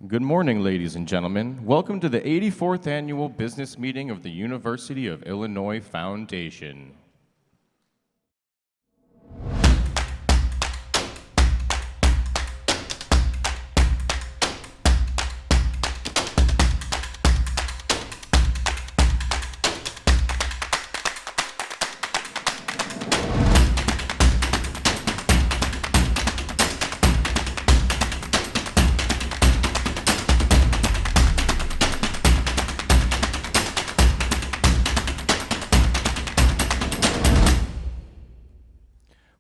Good morning, ladies and gentlemen. Welcome to the 84th Annual Business Meeting of the University of Illinois Foundation.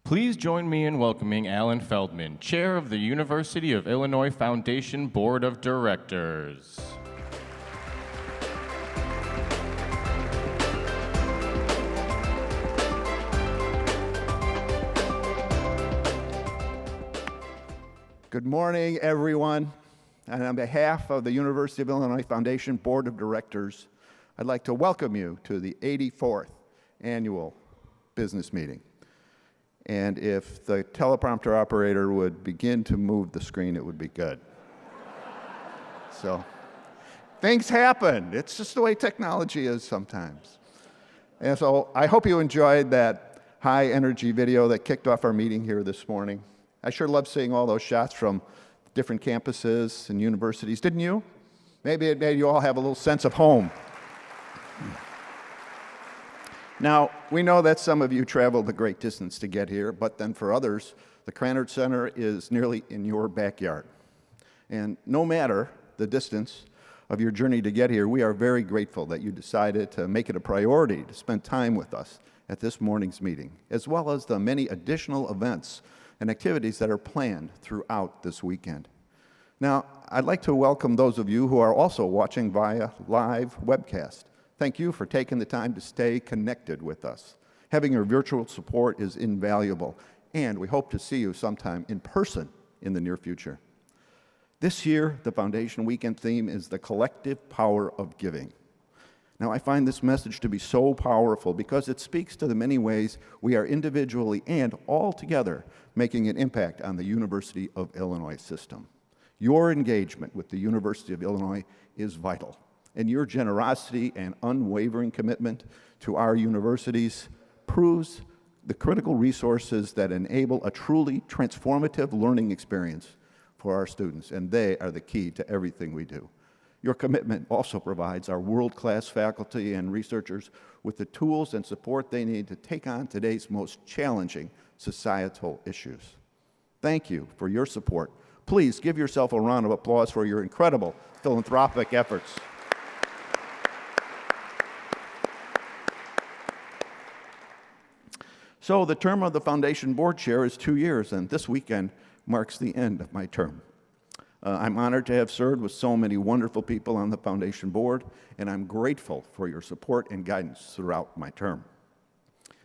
Please join me in welcoming Alan Feldman, Chair of the University of Illinois Foundation Board of Directors. Good morning, everyone. And on behalf of the University of Illinois Foundation Board of Directors, I'd like to welcome you to the 84th Annual Business Meeting. And if the teleprompter operator would begin to move the screen, it would be good. So, things happen. It's just the way technology is sometimes. And so I hope you enjoyed that high-energy video that kicked off our meeting here this morning. I sure love seeing all those shots from different campuses and universities, didn't you? Maybe it made you all have a little sense of home. Now, we know that some of you traveled a great distance to get here, but then for others, the Krannert Center is nearly in your backyard. And no matter the distance of your journey to get here, we are very grateful that you decided to make it a priority to spend time with us at this morning's meeting, as well as the many additional events and activities that are planned throughout this weekend. Now, I'd like to welcome those of you who are also watching via live webcast. Thank you for taking the time to stay connected with us. Having your virtual support is invaluable, and we hope to see you sometime in person in the near future. This year, the Foundation Weekend theme is the collective power of giving. Now, I find this message to be so powerful because it speaks to the many ways we are individually and all together making an impact on the University of Illinois system. Your engagement with the University of Illinois is vital, and your generosity and unwavering commitment to our universities proves the critical resources that enable a truly transformative learning experience for our students, and they are the key to everything we do. Your commitment also provides our world-class faculty and researchers with the tools and support they need to take on today's most challenging societal issues. Thank you for your support. Please give yourself a round of applause for your incredible philanthropic efforts. So the term of the Foundation Board Chair is 2 years, and this weekend marks the end of my term. I'm honored to have served with so many wonderful people on the Foundation Board, and I'm grateful for your support and guidance throughout my term.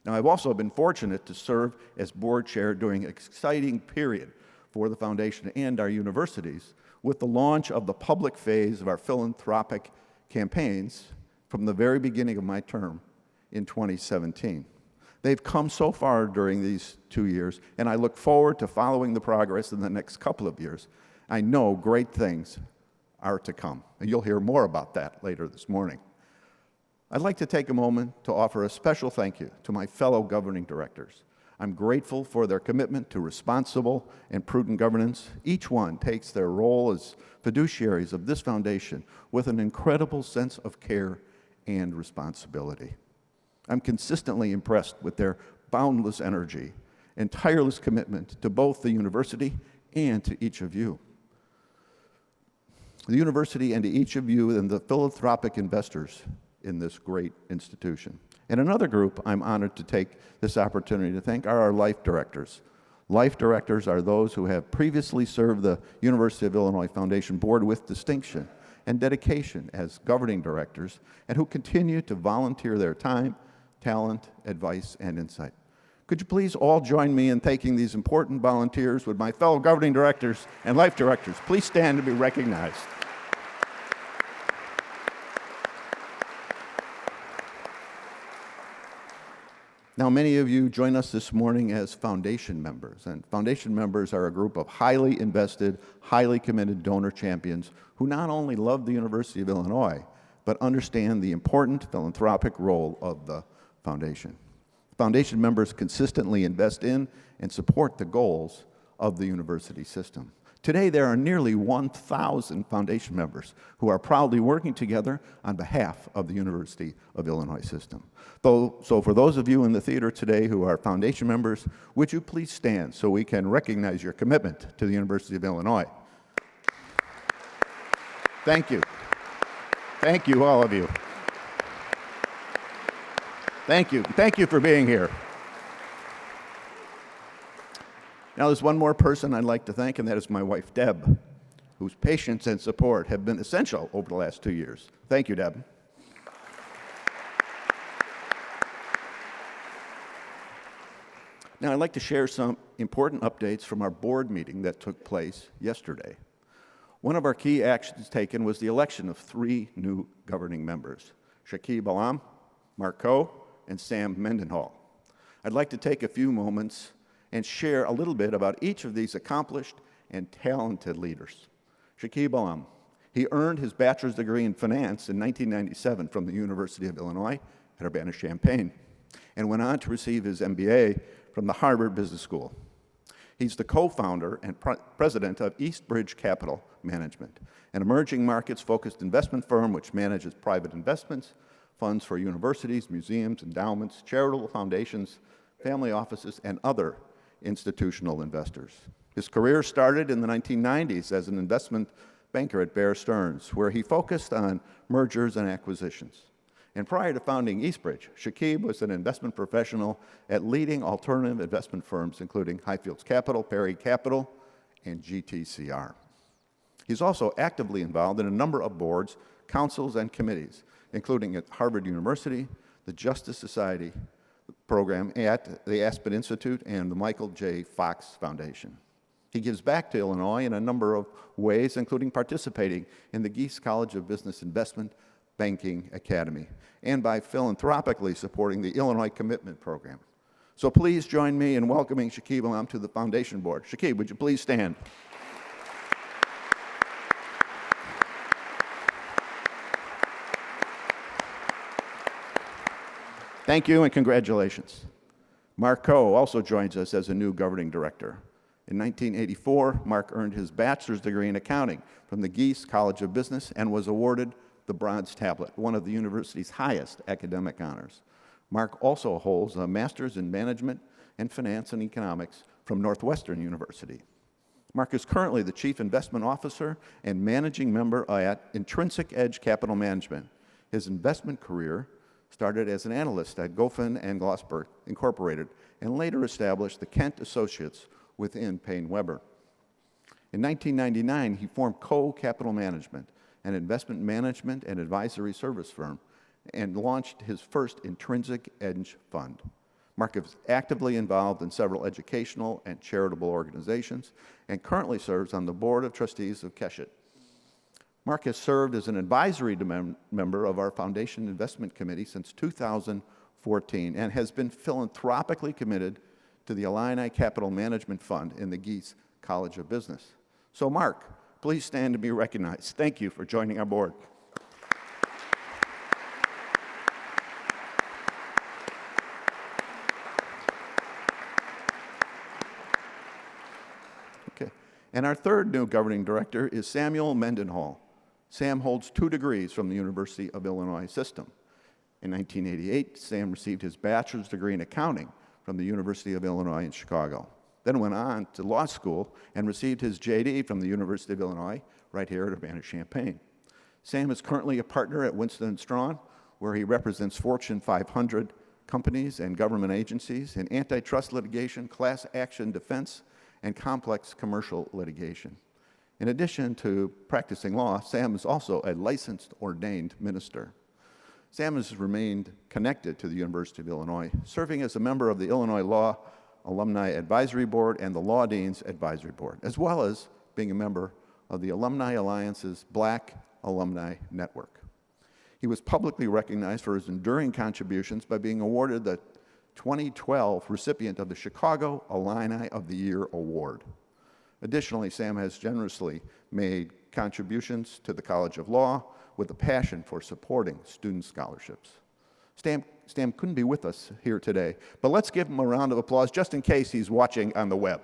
Now, I've also been fortunate to serve as Board Chair during an exciting period for the Foundation and our universities with the launch of the public phase of our philanthropic campaigns from the very beginning of my term in 2017. They've come so far during these 2 years, and I look forward to following the progress in the next couple of years. I know great things are to come, and you'll hear more about that later this morning. I'd like to take a moment to offer a special thank you to my fellow governing directors. I'm grateful for their commitment to responsible and prudent governance. Each one takes their role as fiduciaries of this foundation with an incredible sense of care and responsibility. I'm consistently impressed with their boundless energy and tireless commitment to both the university and to each of you. The university and to each of you and the philanthropic investors in this great institution. And another group I'm honored to take this opportunity to thank are our life directors. Life directors are those who have previously served the University of Illinois Foundation Board with distinction and dedication as governing directors, and who continue to volunteer their time, talent, advice, and insight. Could you please all join me in thanking these important volunteers with my fellow governing directors and life directors? Please stand to be recognized. Now, many of you join us this morning as foundation members, and foundation members are a group of highly invested, highly committed donor champions who not only love the University of Illinois, but understand the important philanthropic role of the foundation. Foundation members consistently invest in and support the goals of the university system. Today, there are nearly 1,000 foundation members who are proudly working together on behalf of the University of Illinois system. So for those of you in the theater today who are foundation members, would you please stand so we can recognize your commitment to the University of Illinois? Thank you. Thank you, all of you. Thank you. Thank you for being here. Now, there's one more person I'd like to thank, and that is my wife, Deb, whose patience and support have been essential over the last 2 years. Thank you, Deb. Now, I'd like to share some important updates from our board meeting that took place yesterday. One of our key actions taken was the election of 3 new governing members, Shakib Alam, Mark Coe, and Sam Mendenhall. I'd like to take a few moments and share a little bit about each of these accomplished and talented leaders. Shakib Alam, he earned his bachelor's degree in finance in 1997 from the University of Illinois at Urbana-Champaign, and went on to receive his MBA from the Harvard Business School. He's the co-founder and president of Eastbridge Capital Management, an emerging markets-focused investment firm which manages private investments, funds for universities, museums, endowments, charitable foundations, family offices, and other institutional investors. His career started in the 1990s as an investment banker at Bear Stearns, where he focused on mergers and acquisitions. And prior to founding Eastbridge, Shakib was an investment professional at leading alternative investment firms, including Highfields Capital, Perry Capital, and GTCR. He's also actively involved in a number of boards, councils, and committees, including at Harvard University, the Justice Society program at the Aspen Institute, and the Michael J. Fox Foundation. He gives back to Illinois in a number of ways, including participating in the Gies College of Business Investment Banking Academy, and by philanthropically supporting the Illinois Commitment Program. So please join me in welcoming Shakib Alam to the Foundation Board. Shakib, would you please stand? Thank you and congratulations. Mark Coe also joins us as a new governing director. In 1984, Mark earned his bachelor's degree in accounting from the Gies College of Business and was awarded the Bronze Tablet, one of the university's highest academic honors. Mark also holds a master's in management and finance and economics from Northwestern University. Mark is currently the chief investment officer and managing member at Intrinsic Edge Capital Management. His investment career started as an analyst at Goffin and Glossberg Incorporated, and later established the Kent Associates within Payne Weber. In 1999, he formed Coe Capital Management, an investment management and advisory service firm, and launched his first Intrinsic Edge fund. Mark is actively involved in several educational and charitable organizations, and currently serves on the board of trustees of Keshet. Mark has served as an advisory member of our Foundation Investment Committee since 2014 and has been philanthropically committed to the Illini Capital Management Fund in the Gies College of Business. So Mark, please stand to be recognized. Thank you for joining our board. Okay. And our third new governing director is Samuel Mendenhall. Sam holds 2 degrees from the University of Illinois system. In 1988, Sam received his bachelor's degree in accounting from the University of Illinois in Chicago, then went on to law school and received his JD from the University of Illinois right here at Urbana-Champaign. Sam is currently a partner at Winston & Strawn, where he represents Fortune 500 companies and government agencies in antitrust litigation, class action defense, and complex commercial litigation. In addition to practicing law, Sam is also a licensed ordained minister. Sam has remained connected to the University of Illinois, serving as a member of the Illinois Law Alumni Advisory Board and the Law Deans Advisory Board, as well as being a member of the Alumni Alliance's Black Alumni Network. He was publicly recognized for his enduring contributions by being awarded the 2012 recipient of the Chicago Alumni of the Year Award. Additionally, Sam has generously made contributions to the College of Law with a passion for supporting student scholarships. Sam couldn't be with us here today, but let's give him a round of applause just in case he's watching on the web.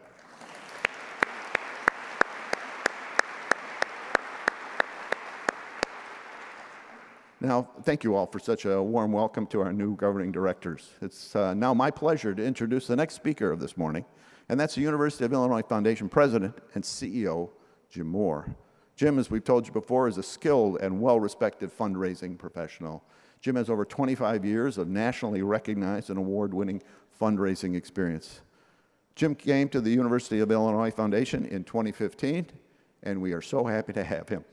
Now, thank you all for such a warm welcome to our new governing directors. It's now my pleasure to introduce the next speaker of this morning, and that's the University of Illinois Foundation President and CEO, Jim Moore. Jim, as we've told you before, is a skilled and well-respected fundraising professional. Jim has over 25 years of nationally recognized and award-winning fundraising experience. Jim came to the University of Illinois Foundation in 2015, and we are so happy to have him.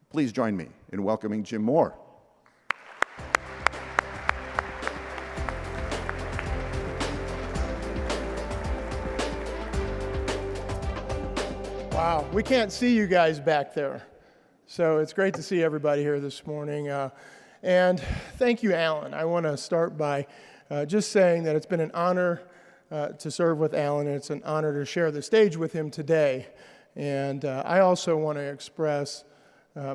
Please join me in welcoming Jim Moore. Wow, we can't see you guys back there. So it's great to see everybody here this morning. And thank you, Alan. I want to start by just saying that it's been an honor to serve with Alan, and it's an honor to share the stage with him today. And I also want to express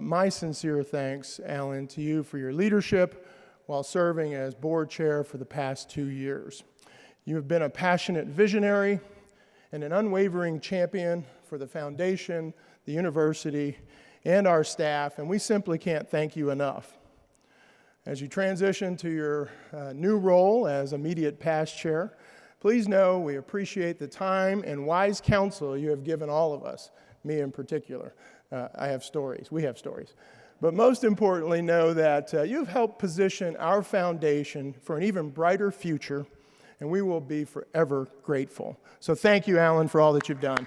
my sincere thanks, Alan, to you for your leadership while serving as board chair for the past 2 years. You have been a passionate visionary and an unwavering champion for the foundation, the university, and our staff, and we simply can't thank you enough. As you transition to your new role as immediate past chair, please know we appreciate the time and wise counsel you have given all of us, me in particular. I have stories, we have stories. But most importantly, know that you've helped position our foundation for an even brighter future, and we will be forever grateful. So thank you, Alan, for all that you've done.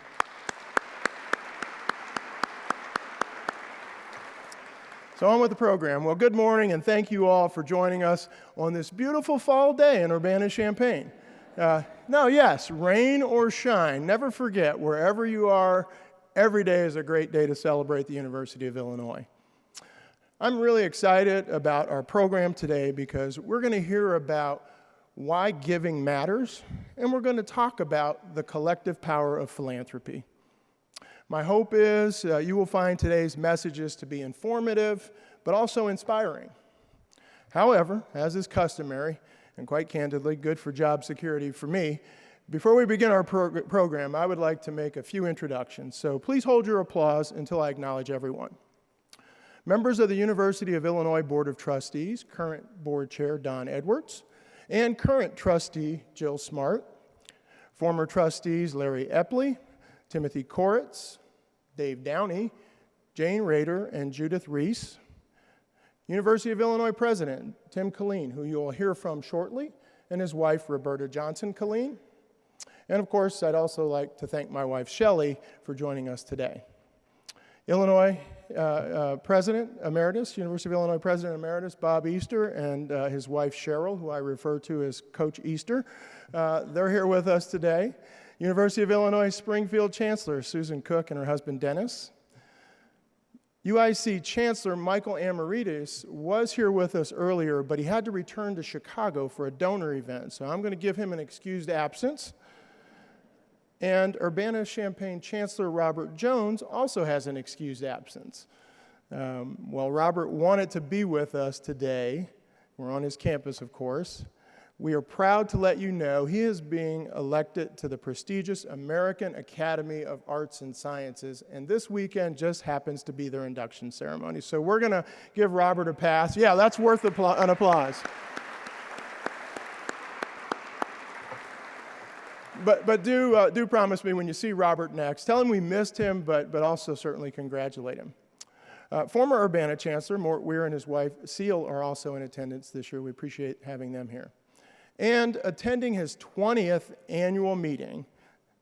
So on with the program. Well, good morning, and thank you all for joining us on this beautiful fall day in Urbana-Champaign. Rain or shine, never forget, wherever you are, every day is a great day to celebrate the University of Illinois. I'm really excited about our program today because we're going to hear about why giving matters, and we're going to talk about the collective power of philanthropy. My hope is you will find today's messages to be informative, but also inspiring. However, as is customary, and quite candidly, good for job security for me, before we begin our program, I would like to make a few introductions. So please hold your applause until I acknowledge everyone. Members of the University of Illinois Board of Trustees, current board chair Don Edwards, and current trustee Jill Smart, former trustees Larry Epley, Timothy Koritz, Dave Downey, Jane Rader, and Judith Reese. University of Illinois President Tim Killeen, who you will hear from shortly, and his wife Roberta Johnson Killeen. And of course, I'd also like to thank my wife Shelley for joining us today. Illinois President Emeritus, University of Illinois President Emeritus Bob Easter, and his wife Cheryl, who I refer to as Coach Easter. They're here with us today. University of Illinois Springfield Chancellor Susan Cook and her husband Dennis. UIC Chancellor Michael Amaritis was here with us earlier, but he had to return to Chicago for a donor event, so I'm going to give him an excused absence. And Urbana-Champaign Chancellor Robert Jones also has an excused absence. While Robert wanted to be with us today, we're on his campus, of course, we are proud to let you know he is being elected to the prestigious American Academy of Arts and Sciences, and this weekend just happens to be their induction ceremony. So we're going to give Robert a pass. Yeah, that's worth an applause. But do promise me when you see Robert next, tell him we missed him, but also certainly congratulate him. Former Urbana Chancellor Mort Weir and his wife Seal are also in attendance this year. We appreciate having them here. And attending his 20th annual meeting,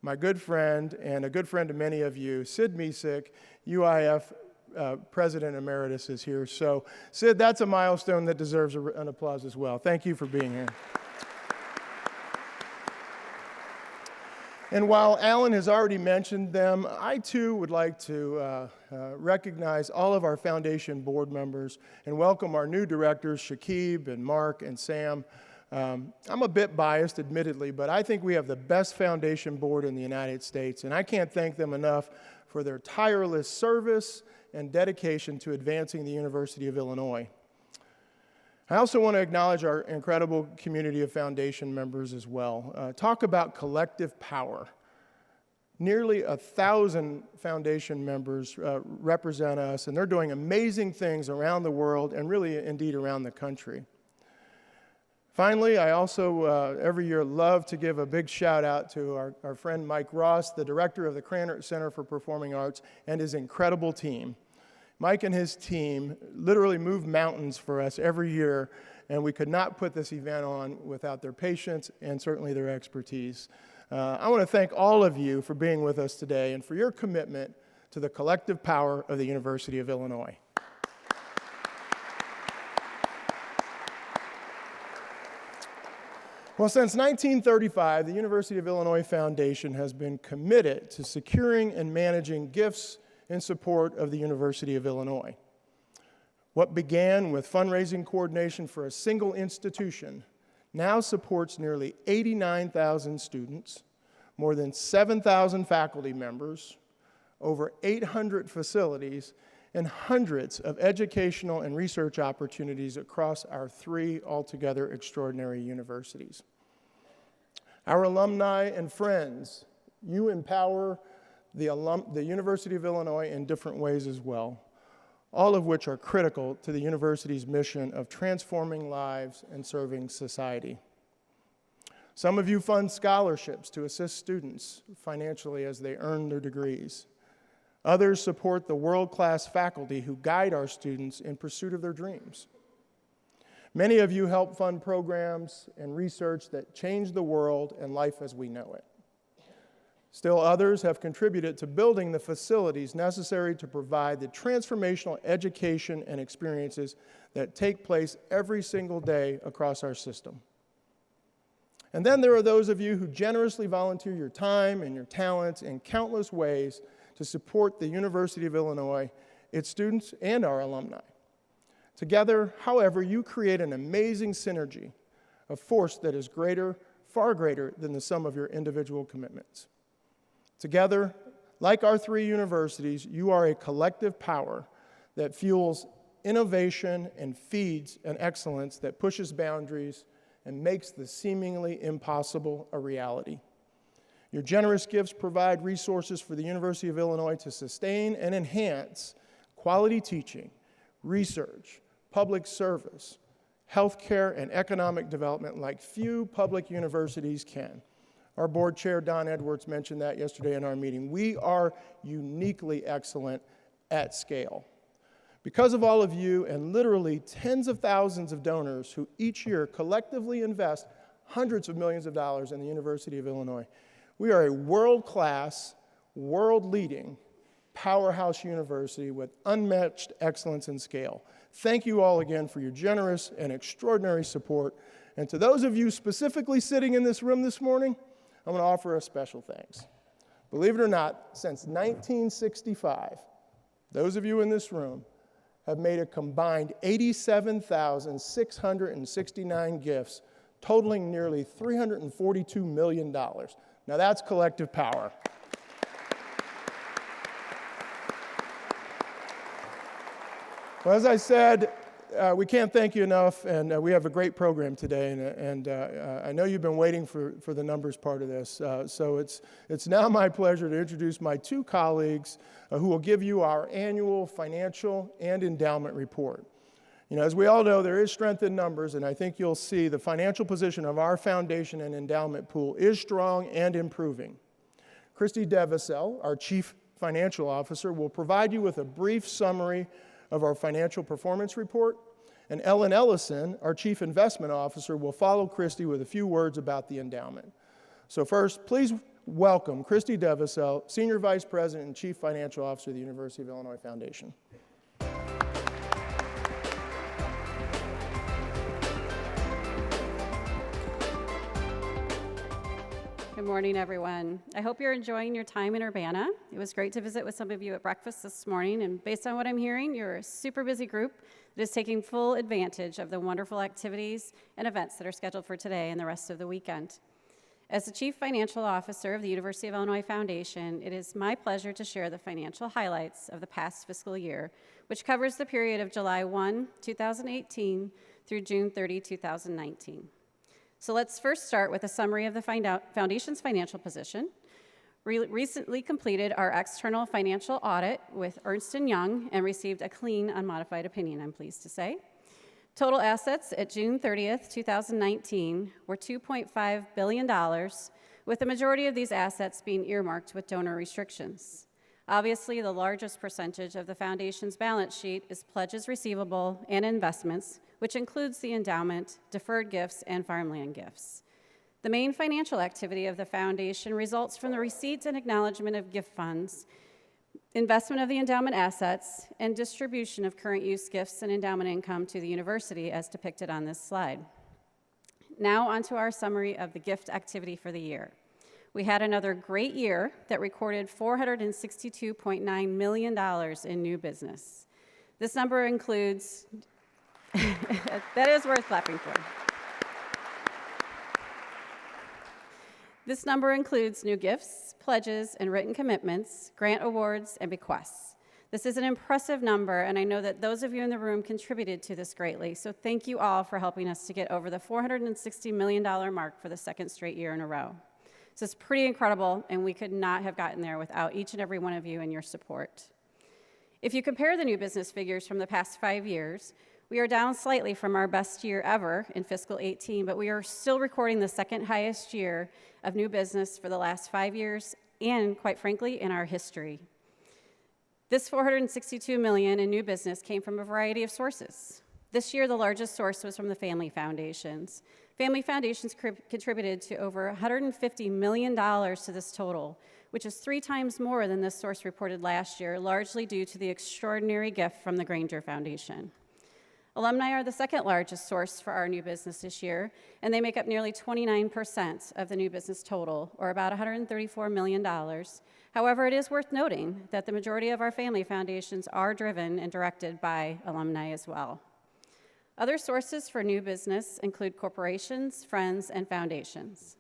my good friend and a good friend to many of you, Sid Mesick, UIF President Emeritus, is here. So, Sid, that's a milestone that deserves an applause as well. Thank you for being here. And while Alan has already mentioned them, I too would like to recognize all of our foundation board members and welcome our new directors, Shakib and Mark and Sam. I'm a bit biased, admittedly, but I think we have the best foundation board in the United States, and I can't thank them enough for their tireless service and dedication to advancing the University of Illinois. I also want to acknowledge our incredible community of foundation members as well. Talk about collective power. Nearly 1,000 foundation members represent us, and they're doing amazing things around the world and really indeed around the country. Finally, I also every year love to give a big shout out to our friend Mike Ross, the director of the Krannert Center for Performing Arts, and his incredible team. Mike and his team literally move mountains for us every year, and we could not put this event on without their patience and certainly their expertise. I want to thank all of you for being with us today and for your commitment to the collective power of the University of Illinois. Well, since 1935, the University of Illinois Foundation has been committed to securing and managing gifts in support of the University of Illinois. What began with fundraising coordination for a single institution now supports nearly 89,000 students, more than 7,000 faculty members, over 800 facilities, and hundreds of educational and research opportunities across our three altogether extraordinary universities. Our alumni and friends, you empower the University of Illinois in different ways as well, all of which are critical to the university's mission of transforming lives and serving society. Some of you fund scholarships to assist students financially as they earn their degrees. Others support the world-class faculty who guide our students in pursuit of their dreams. Many of you help fund programs and research that change the world and life as we know it. Still others have contributed to building the facilities necessary to provide the transformational education and experiences that take place every single day across our system. And then there are those of you who generously volunteer your time and your talents in countless ways to support the University of Illinois, its students, and our alumni. Together, however, you create an amazing synergy, a force that is greater, far greater than the sum of your individual commitments. Together, like our three universities, you are a collective power that fuels innovation and feeds an excellence that pushes boundaries and makes the seemingly impossible a reality. Your generous gifts provide resources for the University of Illinois to sustain and enhance quality teaching, research, public service, healthcare, and economic development like few public universities can. Our board chair, Don Edwards, mentioned that yesterday in our meeting. We are uniquely excellent at scale. Because of all of you and literally tens of thousands of donors who each year collectively invest hundreds of millions of dollars in the University of Illinois, we are a world-class, world-leading powerhouse university with unmatched excellence and scale. Thank you all again for your generous and extraordinary support. And to those of you specifically sitting in this room this morning, I'm going to offer a special thanks. Believe it or not, since 1965, those of you in this room have made a combined 87,669 gifts, totaling nearly $342 million. Now that's collective power. Well, as I said, we can't thank you enough, and we have a great program today, and I know you've been waiting for the numbers part of this, so it's now my pleasure to introduce my two colleagues who will give you our annual financial and endowment report. You know, as we all know, there is strength in numbers, and I think you'll see the financial position of our foundation and endowment pool is strong and improving. Christy Devasel, our Chief Financial Officer, will provide you with a brief summary of our financial performance report, and Ellen Ellison, our Chief Investment Officer, will follow Christy with a few words about the endowment. So first, please welcome Christy Devasel, Senior Vice President and Chief Financial Officer of the University of Illinois Foundation. Good morning, everyone. I hope you're enjoying your time in Urbana. It was great to visit with some of you at breakfast this morning, and based on what I'm hearing, you're a super busy group that is taking full advantage of the wonderful activities and events that are scheduled for today and the rest of the weekend. As the Chief Financial Officer of the University of Illinois Foundation, it is my pleasure to share the financial highlights of the past fiscal year, which covers the period of July 1, 2018 through June 30, 2019. So let's first start with a summary of the Foundation's financial position. We recently completed our external financial audit with Ernst & Young and received a clean, unmodified opinion, I'm pleased to say. Total assets at June 30th, 2019 were $2.5 billion, with the majority of these assets being earmarked with donor restrictions. Obviously, the largest percentage of the Foundation's balance sheet is pledges receivable and investments, which includes the endowment, deferred gifts, and farmland gifts. The main financial activity of the Foundation results from the receipts and acknowledgement of gift funds, investment of the endowment assets, and distribution of current use gifts and endowment income to the university as depicted on this slide. Now onto our summary of the gift activity for the year. We had another great year that recorded $462.9 million in new business. This number includes, that is worth clapping for. This number includes new gifts, pledges, and written commitments, grant awards, and bequests. This is an impressive number, and I know that those of you in the room contributed to this greatly, so thank you all for helping us to get over the $460 million mark for the second straight year in a row. This is pretty incredible, and we could not have gotten there without each and every one of you and your support. If you compare the new business figures from the past 5 years, we are down slightly from our best year ever in fiscal 18, but we are still recording the second highest year of new business for the last 5 years and, quite frankly, in our history. This $462 million in new business came from a variety of sources. This year, the largest source was from the Family Foundations. Family Foundations contributed to over $150 million to this total, which is 3 times more than this source reported last year, largely due to the extraordinary gift from the Granger Foundation. Alumni are the second largest source for our new business this year, and they make up nearly 29% of the new business total, or about $134 million. However, it is worth noting that the majority of our family foundations are driven and directed by alumni as well. Other sources for new business include corporations, friends, and foundations.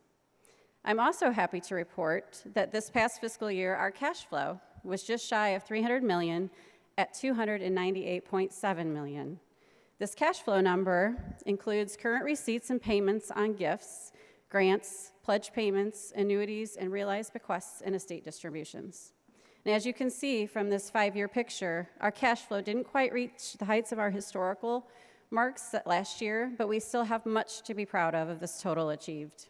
I'm also happy to report that this past fiscal year, our cash flow was just shy of $300 million at $298.7 million. This cash flow number includes current receipts and payments on gifts, grants, pledge payments, annuities, and realized bequests and estate distributions. And as you can see from this 5-year picture, our cash flow didn't quite reach the heights of our historical marks set last year, but we still have much to be proud of this total achieved.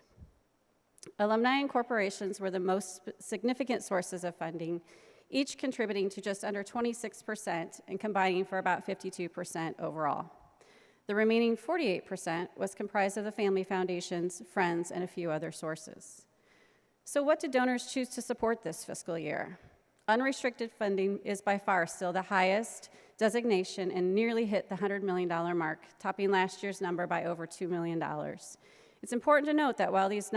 Alumni and corporations were the most significant sources of funding, each contributing to just under 26% and combining for about 52% overall. The remaining 48% was comprised of the family foundations, friends, and a few other sources. So what did donors choose to support this fiscal year? Unrestricted funding is by far still the highest designation and nearly hit the $100 million mark, topping last year's number by over $2 million. It's important to note that while these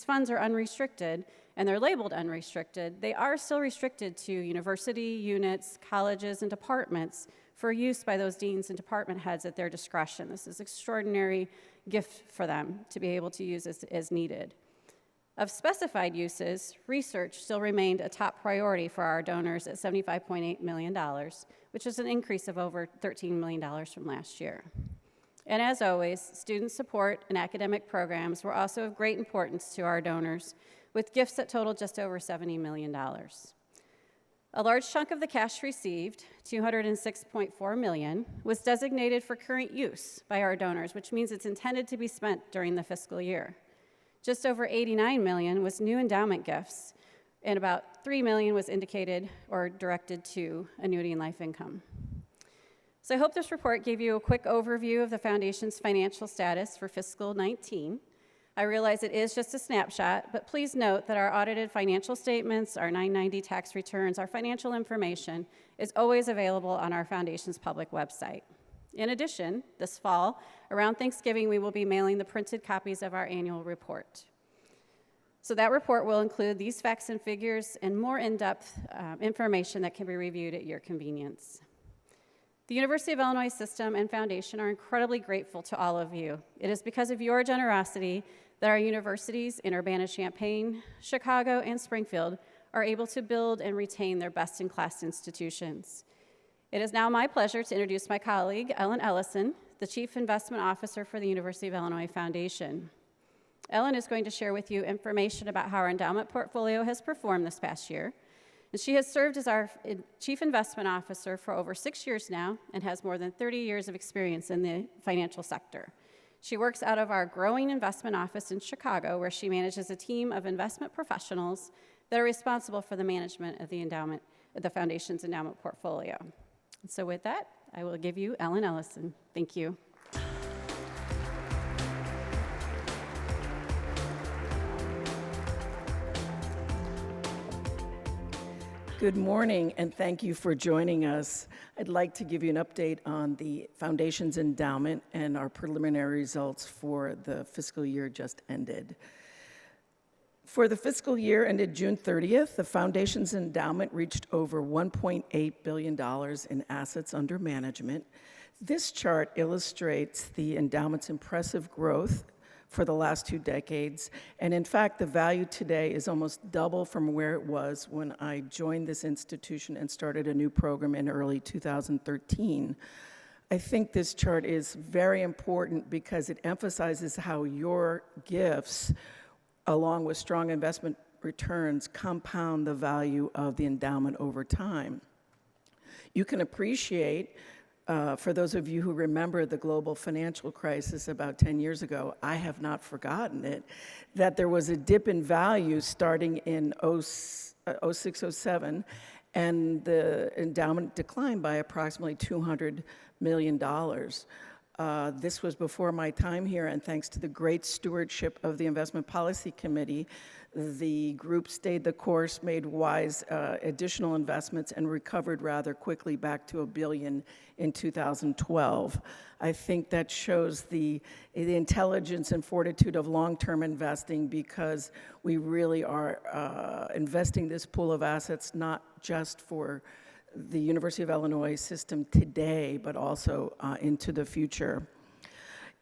funds are unrestricted and they're labeled unrestricted, they are still restricted to university units, colleges, and departments for use by those deans and department heads at their discretion. This is an extraordinary gift for them to be able to use as needed. Of specified uses, research still remained a top priority for our donors at $75.8 million, which is an increase of over $13 million from last year. And as always, student support and academic programs were also of great importance to our donors, with gifts that totaled just over $70 million. A large chunk of the cash received, $206.4 million, was designated for current use by our donors, which means it's intended to be spent during the fiscal year. Just over $89 million was new endowment gifts, and about $3 million was indicated or directed to annuity and life income. So I hope this report gave you a quick overview of the Foundation's financial status for fiscal 19. I realize it is just a snapshot, but please note that our audited financial statements, our 990 tax returns, our financial information is always available on our Foundation's public website. In addition, this fall, around Thanksgiving, we will be mailing the printed copies of our annual report. So that report will include these facts and figures and more in-depth information that can be reviewed at your convenience. The University of Illinois System and Foundation are incredibly grateful to all of you. It is because of your generosity that our universities in Urbana-Champaign, Chicago, and Springfield are able to build and retain their best-in-class institutions. It is now my pleasure to introduce my colleague, Ellen Ellison, the Chief Investment Officer for the University of Illinois Foundation. Ellen is going to share with you information about how our endowment portfolio has performed this past year. And she has served as our Chief Investment Officer for over 6 years now and has more than 30 years of experience in the financial sector. She works out of our growing investment office in Chicago, where she manages a team of investment professionals that are responsible for the management of the Foundation's endowment portfolio. And so with that, I will give you Ellen Ellison. Thank you. Good morning, and thank you for joining us. I'd like to give you an update on the Foundation's endowment and our preliminary results for the fiscal year just ended. For the fiscal year ended June 30th, the Foundation's endowment reached over $1.8 billion in assets under management. This chart illustrates the endowment's impressive growth for the last 2 decades, and in fact, the value today is almost double from where it was when I joined this institution and started a new program in early 2013. I think this chart is very important because it emphasizes how your gifts, along with strong investment returns, compound the value of the endowment over time. You can appreciate, for those of you who remember the global financial crisis about 10 years ago, I have not forgotten it, that there was a dip in value starting in 06, 07, and the endowment declined by approximately $200 million. This was before my time here, and thanks to the great stewardship of the Investment Policy Committee, the group stayed the course, made wise additional investments, and recovered rather quickly back to $1 billion in 2012. I think that shows the intelligence and fortitude of long-term investing, because we really are investing this pool of assets not just for the University of Illinois system today, but also into the future.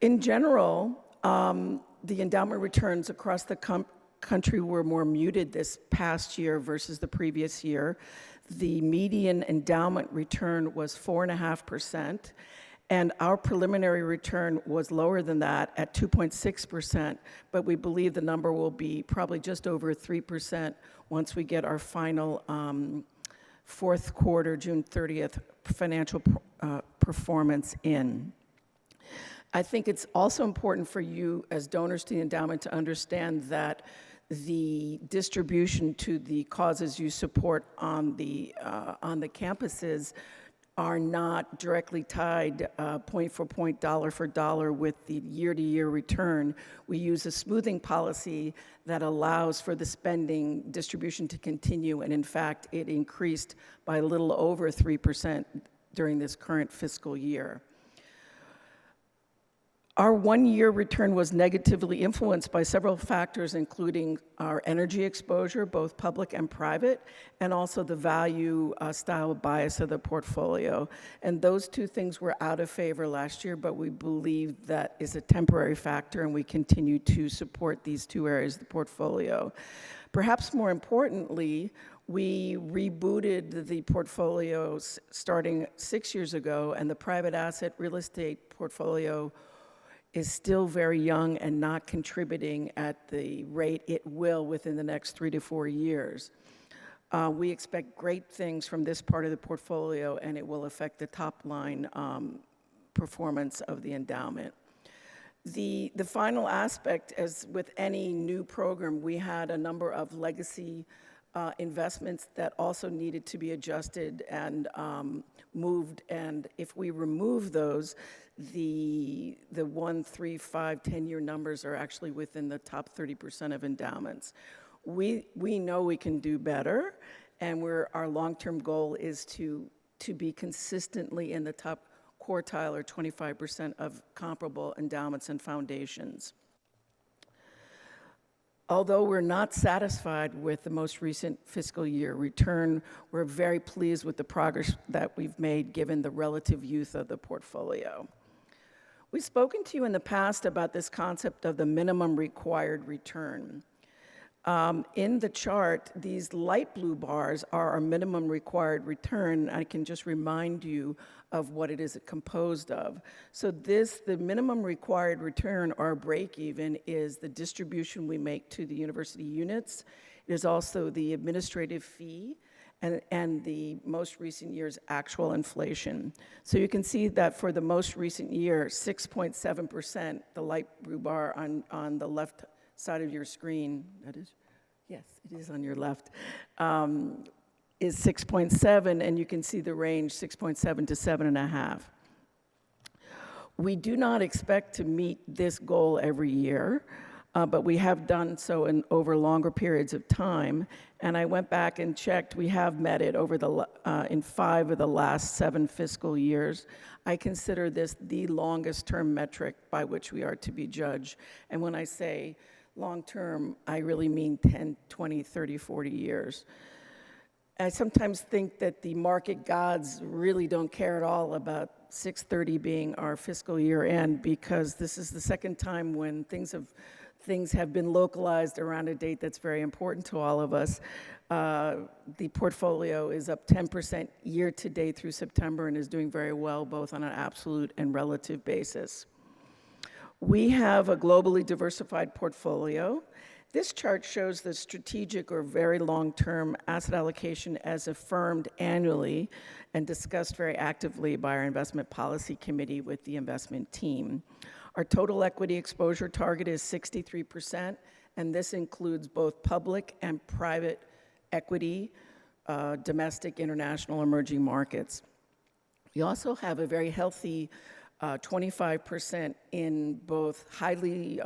In general, the endowment returns across the country were more muted this past year versus the previous year. The median endowment return was 4.5%, and our preliminary return was lower than that at 2.6%, but we believe the number will be probably just over 3% once we get our final fourth quarter, June 30th, financial performance in. I think it's also important for you as donors to the endowment to understand that the distribution to the causes you support on the campuses are not directly tied point for point, dollar for dollar with the year-to-year return. We use a smoothing policy that allows for the spending distribution to continue, and in fact, it increased by a little over 3% during this current fiscal year. Our one-year return was negatively influenced by several factors, including our energy exposure, both public and private, and also the value style bias of the portfolio. And those two things were out of favor last year, but we believe that is a temporary factor, and we continue to support these two areas of the portfolio. Perhaps more importantly, we rebooted the portfolios starting 6 years ago, and the private asset real estate portfolio is still very young and not contributing at the rate it will within the next 3 to 4 years. We expect great things from this part of the portfolio, and it will affect the top line performance of the endowment. The final aspect, as with any new program, we had a number of legacy investments that also needed to be adjusted and moved, and if we remove those, the 1, 3, 5, 10-year numbers are actually within the top 30% of endowments. We know we can do better, and our long-term goal is to be consistently in the top quartile or 25% of comparable endowments and foundations. Although we're not satisfied with the most recent fiscal year return, we're very pleased with the progress that we've made given the relative youth of the portfolio. We've spoken to you in the past about this concept of the minimum required return. In the chart, these light blue bars are our minimum required return. I can just remind you of what it is composed of. So the minimum required return, or break even, is the distribution we make to the university units. It is also the administrative fee and the most recent year's actual inflation. So you can see that for the most recent year, 6.7%, the light blue bar on the left side of your screen, that is, yes, it is on your left, is 6.7, and you can see the range 6.7 to 7.5. We do not expect to meet this goal every year, but we have done so over longer periods of time. And I went back and checked. We have met it in 5 of the last 7 fiscal years. I consider this the longest term metric by which we are to be judged. And when I say long term, I really mean 10, 20, 30, 40 years. I sometimes think that the market gods really don't care at all about 6/30 being our fiscal year end, because this is the second time when things have been localized around a date that's very important to all of us. The portfolio is up 10% year to date through September and is doing very well both on an absolute and relative basis. We have a globally diversified portfolio. This chart shows the strategic or very long-term asset allocation as affirmed annually and discussed very actively by our investment policy committee with the investment team. Our total equity exposure target is 63%, and this includes both public and private equity, domestic, international, emerging markets. We also have a very healthy 25% in both highly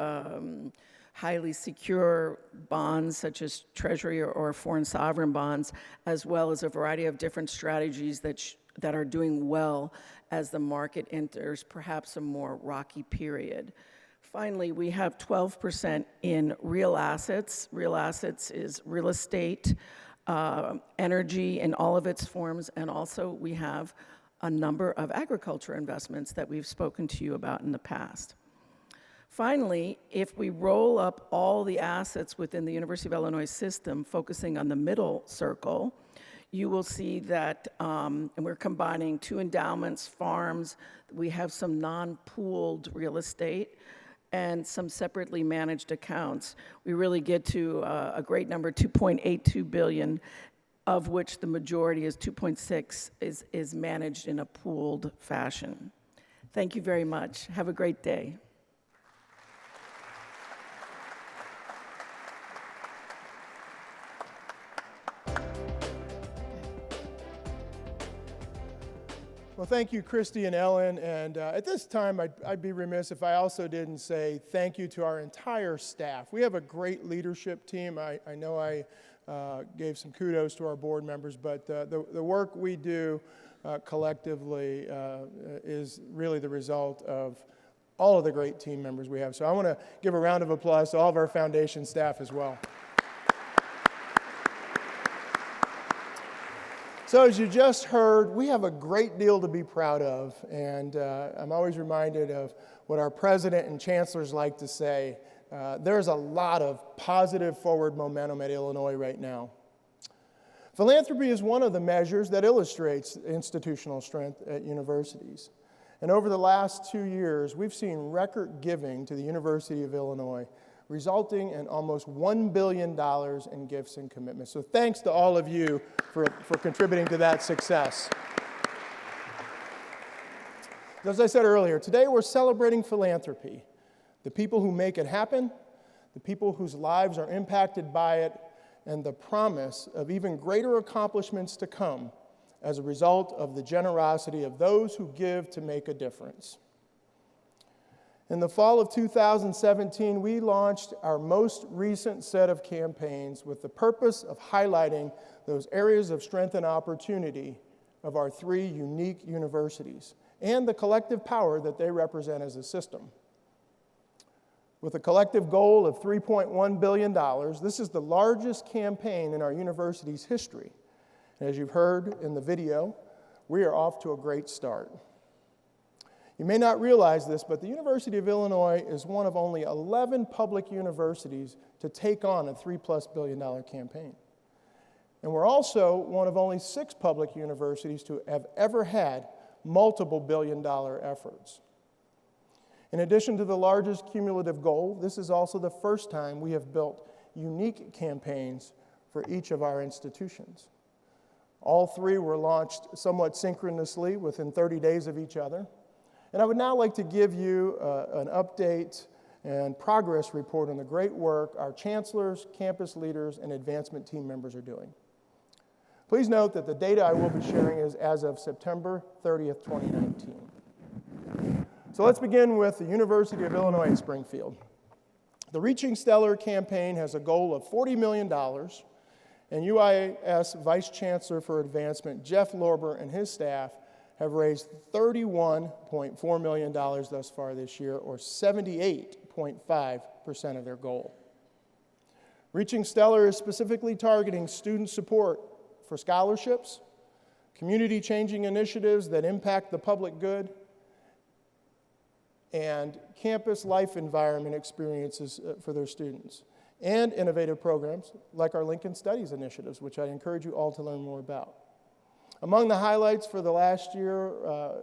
secure bonds, such as treasury or foreign sovereign bonds, as well as a variety of different strategies that are doing well as the market enters perhaps a more rocky period. Finally, we have 12% in real assets. Real assets is real estate, energy in all of its forms, and also we have a number of agriculture investments that we've spoken to you about in the past. Finally, if we roll up all the assets within the University of Illinois system, focusing on the middle circle, you will see that, and we're combining 2 endowments, farms, we have some non-pooled real estate, and some separately managed accounts. We really get to a great number, $2.82 billion, of which the majority is 2.6 is managed in a pooled fashion. Thank you very much. Have a great day. Well, thank you, Christy and Ellen. And at this time, I'd be remiss if I also didn't say thank you to our entire staff. We have a great leadership team. I know I gave some kudos to our board members, but the work we do collectively is really the result of all of the great team members we have. So I want to give a round of applause to all of our foundation staff as well. So as you just heard, we have a great deal to be proud of, and I'm always reminded of what our president and chancellors like to say. There's a lot of positive forward momentum at Illinois right now. Philanthropy is one of the measures that illustrates institutional strength at universities. And over the last 2 years, we've seen record giving to the University of Illinois, resulting in almost $1 billion in gifts and commitments. So thanks to all of you for contributing to that success. As I said earlier, today we're celebrating philanthropy, the people who make it happen, the people whose lives are impacted by it, and the promise of even greater accomplishments to come as a result of the generosity of those who give to make a difference. In the fall of 2017, we launched our most recent set of campaigns with the purpose of highlighting those areas of strength and opportunity of our 3 unique universities and the collective power that they represent as a system. With a collective goal of $3.1 billion, this is the largest campaign in our university's history. And as you've heard in the video, we are off to a great start. You may not realize this, but the University of Illinois is one of only 11 public universities to take on a $3+ billion campaign. And we're also one of only 6 public universities to have ever had multiple billion-dollar efforts. In addition to the largest cumulative goal, this is also the first time we have built unique campaigns for each of our institutions. All 3 were launched somewhat synchronously within 30 days of each other. And I would now like to give you an update and progress report on the great work our chancellors, campus leaders, and advancement team members are doing. Please note that the data I will be sharing is as of September 30th, 2019. So let's begin with the University of Illinois at Springfield. The Reaching Stellar campaign has a goal of $40 million, and UIS Vice Chancellor for Advancement Jeff Lorber and his staff have raised $31.4 million thus far this year, or 78.5% of their goal. Reaching Stellar is specifically targeting student support for scholarships, community-changing initiatives that impact the public good, and campus life environment experiences for their students, and innovative programs like our Lincoln Studies initiatives, which I encourage you all to learn more about. Among the highlights for the last year,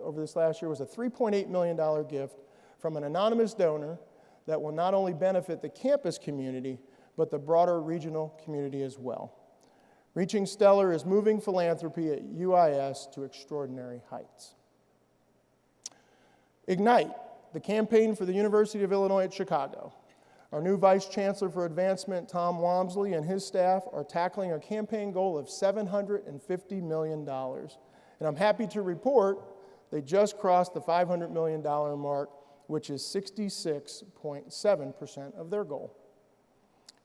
over this last year, was a $3.8 million gift from an anonymous donor that will not only benefit the campus community, but the broader regional community as well. Reaching Stellar is moving philanthropy at UIS to extraordinary heights. Ignite, the campaign for the University of Illinois at Chicago. Our new Vice Chancellor for Advancement, Tom Walmsley, and his staff are tackling a campaign goal of $750 million. And I'm happy to report they just crossed the $500 million mark, which is 66.7% of their goal.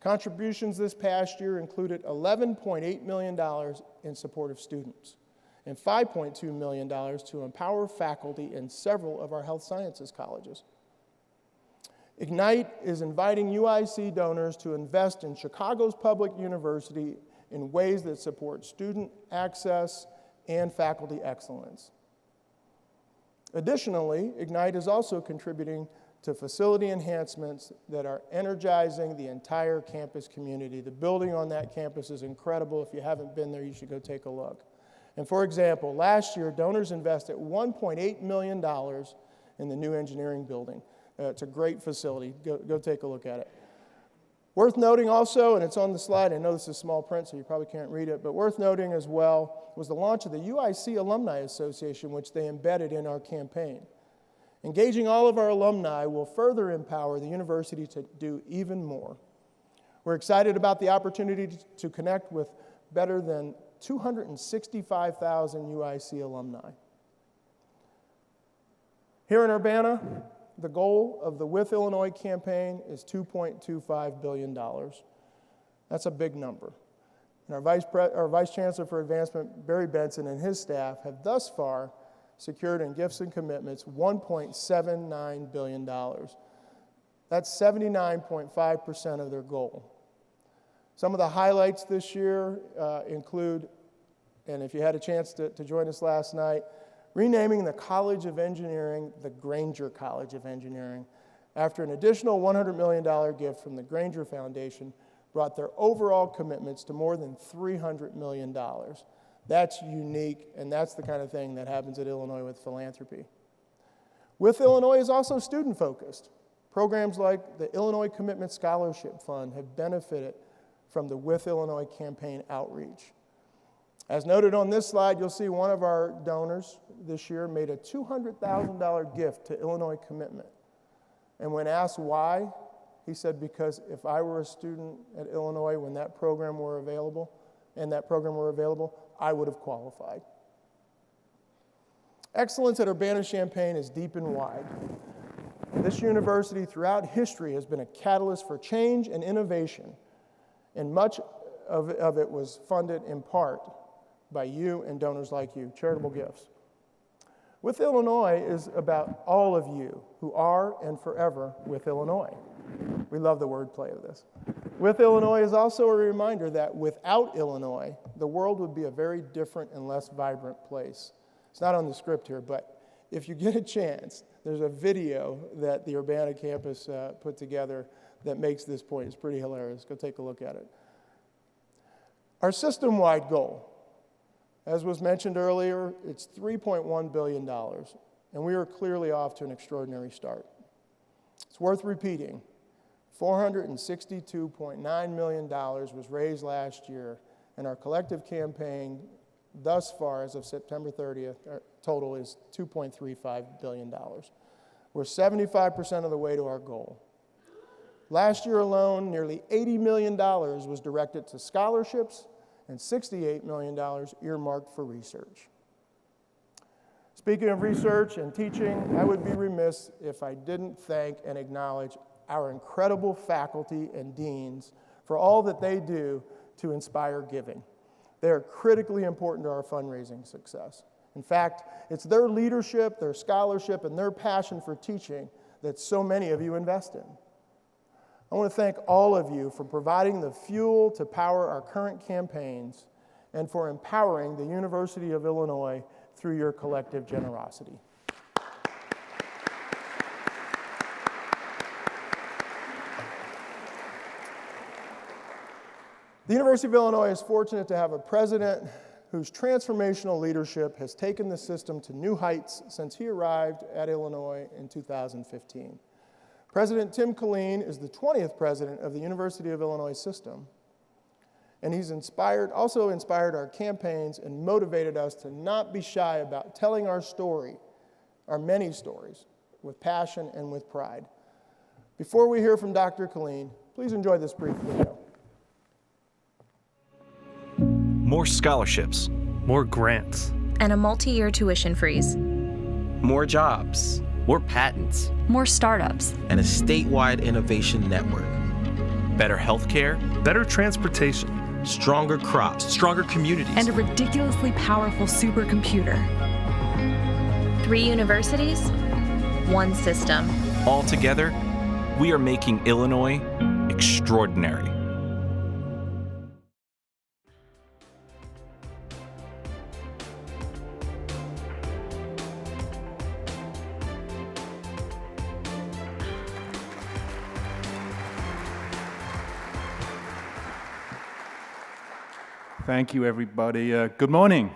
Contributions this past year included $11.8 million in support of students and $5.2 million to empower faculty in several of our health sciences colleges. Ignite is inviting UIC donors to invest in Chicago's public university in ways that support student access and faculty excellence. Additionally, Ignite is also contributing to facility enhancements that are energizing the entire campus community. The building on that campus is incredible. If you haven't been there, you should go take a look. And for example, last year, donors invested $1.8 million in the new engineering building. It's a great facility. Go take a look at it. Worth noting also, and it's on the slide, I know this is small print, so you probably can't read it, but worth noting as well was the launch of the UIC Alumni Association, which they embedded in our campaign. Engaging all of our alumni will further empower the university to do even more. We're excited about the opportunity to connect with better than 265,000 UIC alumni. Here in Urbana, the goal of the With Illinois campaign is $2.25 billion. That's a big number. And our Vice Chancellor for Advancement, Barry Benson, and his staff have thus far secured in gifts and commitments $1.79 billion. That's 79.5% of their goal. Some of the highlights this year include, and if you had a chance to join us last night, renaming the College of Engineering the Grainger College of Engineering after an additional $100 million gift from the Grainger Foundation brought their overall commitments to more than $300 million. That's unique, and that's the kind of thing that happens at Illinois with philanthropy. With Illinois is also student-focused. Programs like the Illinois Commitment Scholarship Fund have benefited from the With Illinois campaign outreach. As noted on this slide, you'll see one of our donors this year made a $200,000 gift to Illinois Commitment. And when asked why, he said, because if I were a student at Illinois when that program were available, I would have qualified. Excellence at Urbana-Champaign is deep and wide. This university throughout history has been a catalyst for change and innovation, and much of it was funded in part by you and donors like you, charitable gifts. With Illinois is about all of you who are and forever with Illinois. We love the wordplay of this. With Illinois is also a reminder that without Illinois, the world would be a very different and less vibrant place. It's not on the script here, but if you get a chance, there's a video that the Urbana campus put together that makes this point. It's pretty hilarious. Go take a look at it. Our system-wide goal, as was mentioned earlier, it's $3.1 billion, and we are clearly off to an extraordinary start. It's worth repeating. $462.9 million was raised last year, and our collective campaign thus far, as of September 30th, our total is $2.35 billion. We're 75% of the way to our goal. Last year alone, nearly $80 million was directed to scholarships and $68 million earmarked for research. Speaking of research and teaching, I would be remiss if I didn't thank and acknowledge our incredible faculty and deans for all that they do to inspire giving. They are critically important to our fundraising success. In fact, it's their leadership, their scholarship, and their passion for teaching that so many of you invest in. I want to thank all of you for providing the fuel to power our current campaigns and for empowering the University of Illinois through your collective generosity. The University of Illinois is fortunate to have a president whose transformational leadership has taken the system to new heights since he arrived at Illinois in 2015. President Tim Killeen is the 20th president of the University of Illinois system, and he's also inspired our campaigns and motivated us to not be shy about telling our story, our many stories, with passion and with pride. Before we hear from Dr. Killeen, please enjoy this brief video. More scholarships, more grants, and a multi-year tuition freeze. More jobs, more patents, more startups, and a statewide innovation network. better healthcare, better transportation, stronger crops, stronger communities, and a ridiculously powerful supercomputer. 3 universities, 1 system. all together, we are making Illinois extraordinary. Thank you, everybody. Good morning.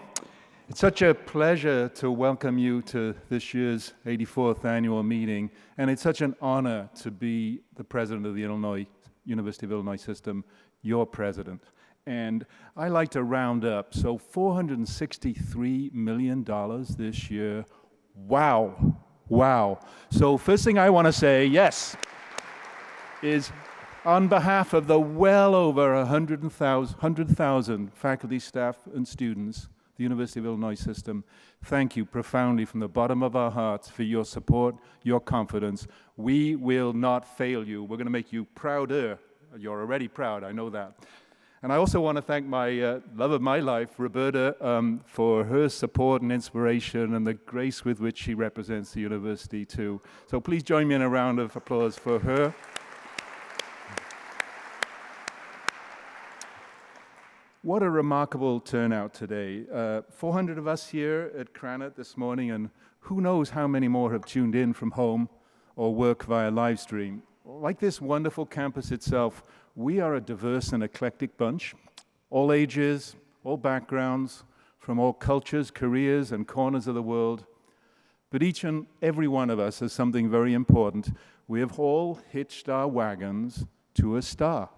It's such a pleasure to welcome you to this year's 84th annual meeting, and it's such an honor to be the president of the University of Illinois system, your president. And I like to round up, so $463 million this year. Wow, wow. So first thing I want to say, yes, is on behalf of the well over 100,000 faculty, staff, and students, the University of Illinois system, thank you profoundly from the bottom of our hearts for your support, your confidence. We will not fail you. We're going to make you prouder. You're already proud, I know that. And I also want to thank my love of my life, Roberta, for her support and inspiration and the grace with which she represents the university too. So please join me in a round of applause for her. What a remarkable turnout today. 400 of us here at Krannert this morning, and who knows how many more have tuned in from home or work via live stream. Like this wonderful campus itself, we are a diverse and eclectic bunch, all ages, all backgrounds, from all cultures, careers, and corners of the world. But each and every one of us has something very important. We have all hitched our wagons to a star.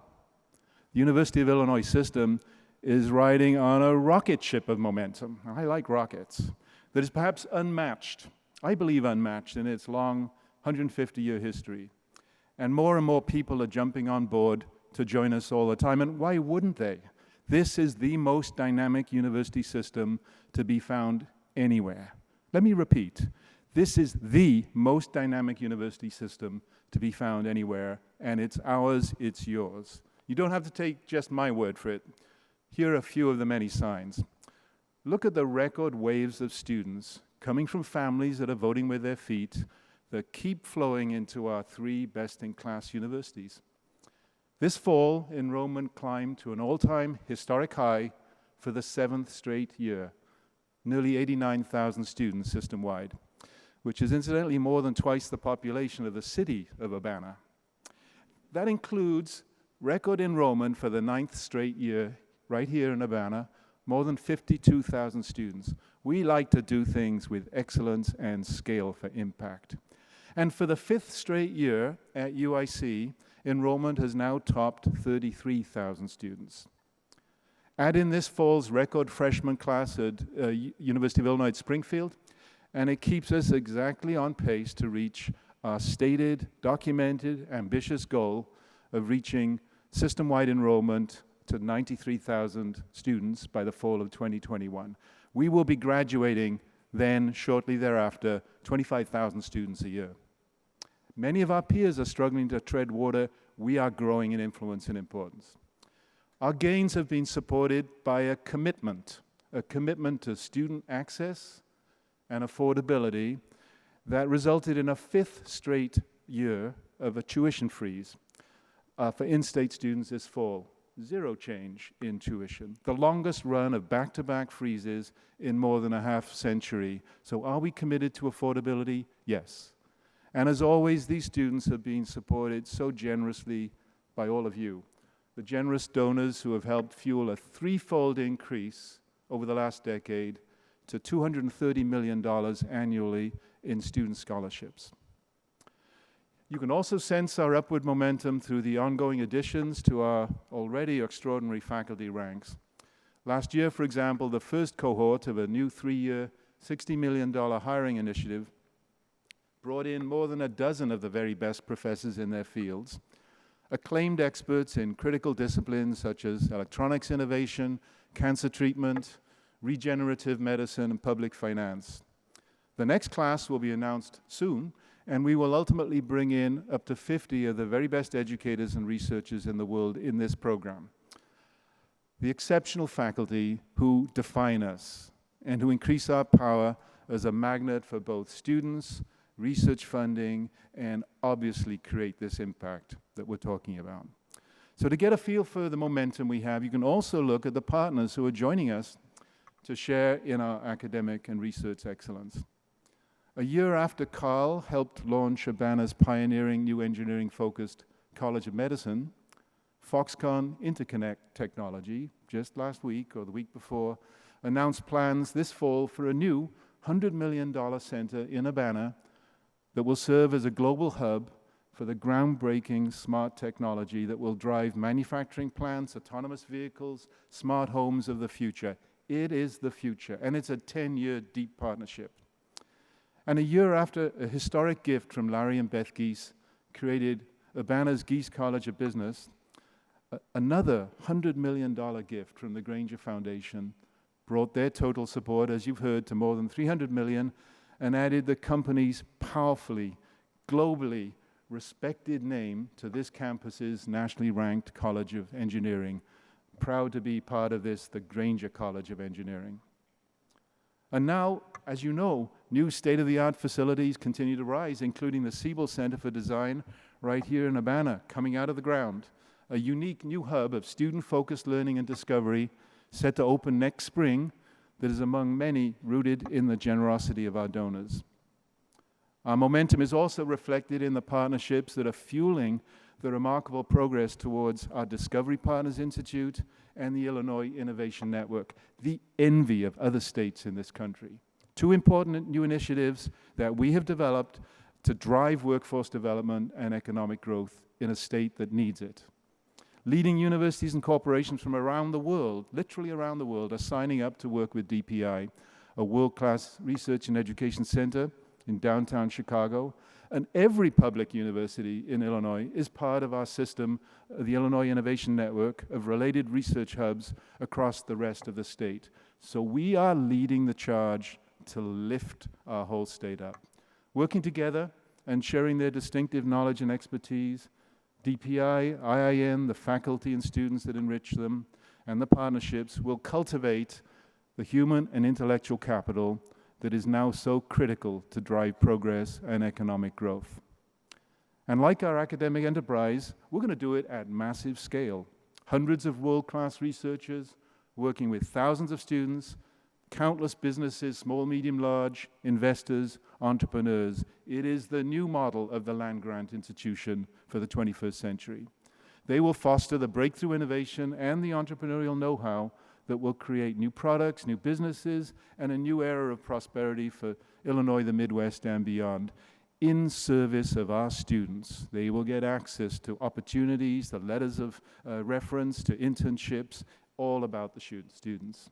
The University of Illinois system is riding on a rocket ship of momentum. I like rockets. That is perhaps unmatched, I believe unmatched in its long 150-year history. And more people are jumping on board to join us all the time. And why wouldn't they? This is the most dynamic university system to be found anywhere. Let me repeat. This is the most dynamic university system to be found anywhere, and it's ours, it's yours. You don't have to take just my word for it. Here are a few of the many signs. Look at the record waves of students coming from families that are voting with their feet that keep flowing into our 3 best-in-class universities. This fall, enrollment climbed to an all-time historic high for the 7th straight year, nearly 89,000 students system-wide, which is incidentally more than twice the population of the city of Urbana. That includes record enrollment for the 9th straight year right here in Urbana, more than 52,000 students. We like to do things with excellence and scale for impact. And for the 5th straight year at UIC, enrollment has now topped 33,000 students. Add in this fall's record freshman class at University of Illinois at Springfield, and it keeps us exactly on pace to reach our stated, documented, ambitious goal of reaching system-wide enrollment to 93,000 students by the fall of 2021. We will be graduating then, shortly thereafter, 25,000 students a year. Many of our peers are struggling to tread water. We are growing in influence and importance. Our gains have been supported by a commitment to student access and affordability that resulted in a 5th straight year of a tuition freeze for in-state students this fall. 0 change in tuition. The longest run of back-to-back freezes in more than a half century. So are we committed to affordability? Yes. And as always, these students have been supported so generously by all of you. The generous donors who have helped fuel a 3-fold increase over the last decade to $230 million annually in student scholarships. You can also sense our upward momentum through the ongoing additions to our already extraordinary faculty ranks. Last year, for example, the first cohort of a new 3-year, $60 million hiring initiative brought in more than a dozen of the very best professors in their fields, acclaimed experts in critical disciplines such as electronics innovation, cancer treatment, regenerative medicine, and public finance. The next class will be announced soon, and we will ultimately bring in up to 50 of the very best educators and researchers in the world in this program. The exceptional faculty who define us and who increase our power as a magnet for both students, research funding, and obviously create this impact that we're talking about. So to get a feel for the momentum we have, you can also look at the partners who are joining us to share in our academic and research excellence. A year after Carl helped launch Urbana's pioneering new engineering-focused College of Medicine, Foxconn Interconnect Technology, just last week or the week before, announced plans this fall for a new $100 million center in Urbana that will serve as a global hub for the groundbreaking smart technology that will drive manufacturing plants, autonomous vehicles, smart homes of the future. It is the future, and it's a 10-year deep partnership. And a year after a historic gift from Larry and Beth Gies created Urbana's Gies College of Business, another $100 million gift from the Granger Foundation brought their total support, as you've heard, to more than $300 million, and added the company's powerfully, globally respected name to this campus's nationally ranked College of Engineering. Proud to be part of this, the Granger College of Engineering. And now, as you know, new state-of-the-art facilities continue to rise, including the Siebel Center for Design right here in Urbana, coming out of the ground, a unique new hub of student-focused learning and discovery set to open next spring that is among many rooted in the generosity of our donors. Our momentum is also reflected in the partnerships that are fueling the remarkable progress towards our Discovery Partners Institute and the Illinois Innovation Network, the envy of other states in this country. 2 important new initiatives that we have developed to drive workforce development and economic growth in a state that needs it. Leading universities and corporations from around the world, literally around the world, are signing up to work with DPI, a world-class research and education center in downtown Chicago. And every public university in Illinois is part of our system, the Illinois Innovation Network, of related research hubs across the rest of the state. So we are leading the charge to lift our whole state up. Working together and sharing their distinctive knowledge and expertise, DPI, IIN, the faculty and students that enrich them, and the partnerships will cultivate the human and intellectual capital that is now so critical to drive progress and economic growth. And like our academic enterprise, we're going to do it at massive scale. Hundreds of world-class researchers working with thousands of students, countless businesses, small, medium, large, investors, entrepreneurs. It is the new model of the land-grant institution for the 21st century. They will foster the breakthrough innovation and the entrepreneurial know-how that will create new products, new businesses, and a new era of prosperity for Illinois, the Midwest, and beyond. In service of our students, they will get access to opportunities, the letters of reference, to internships, all about the students.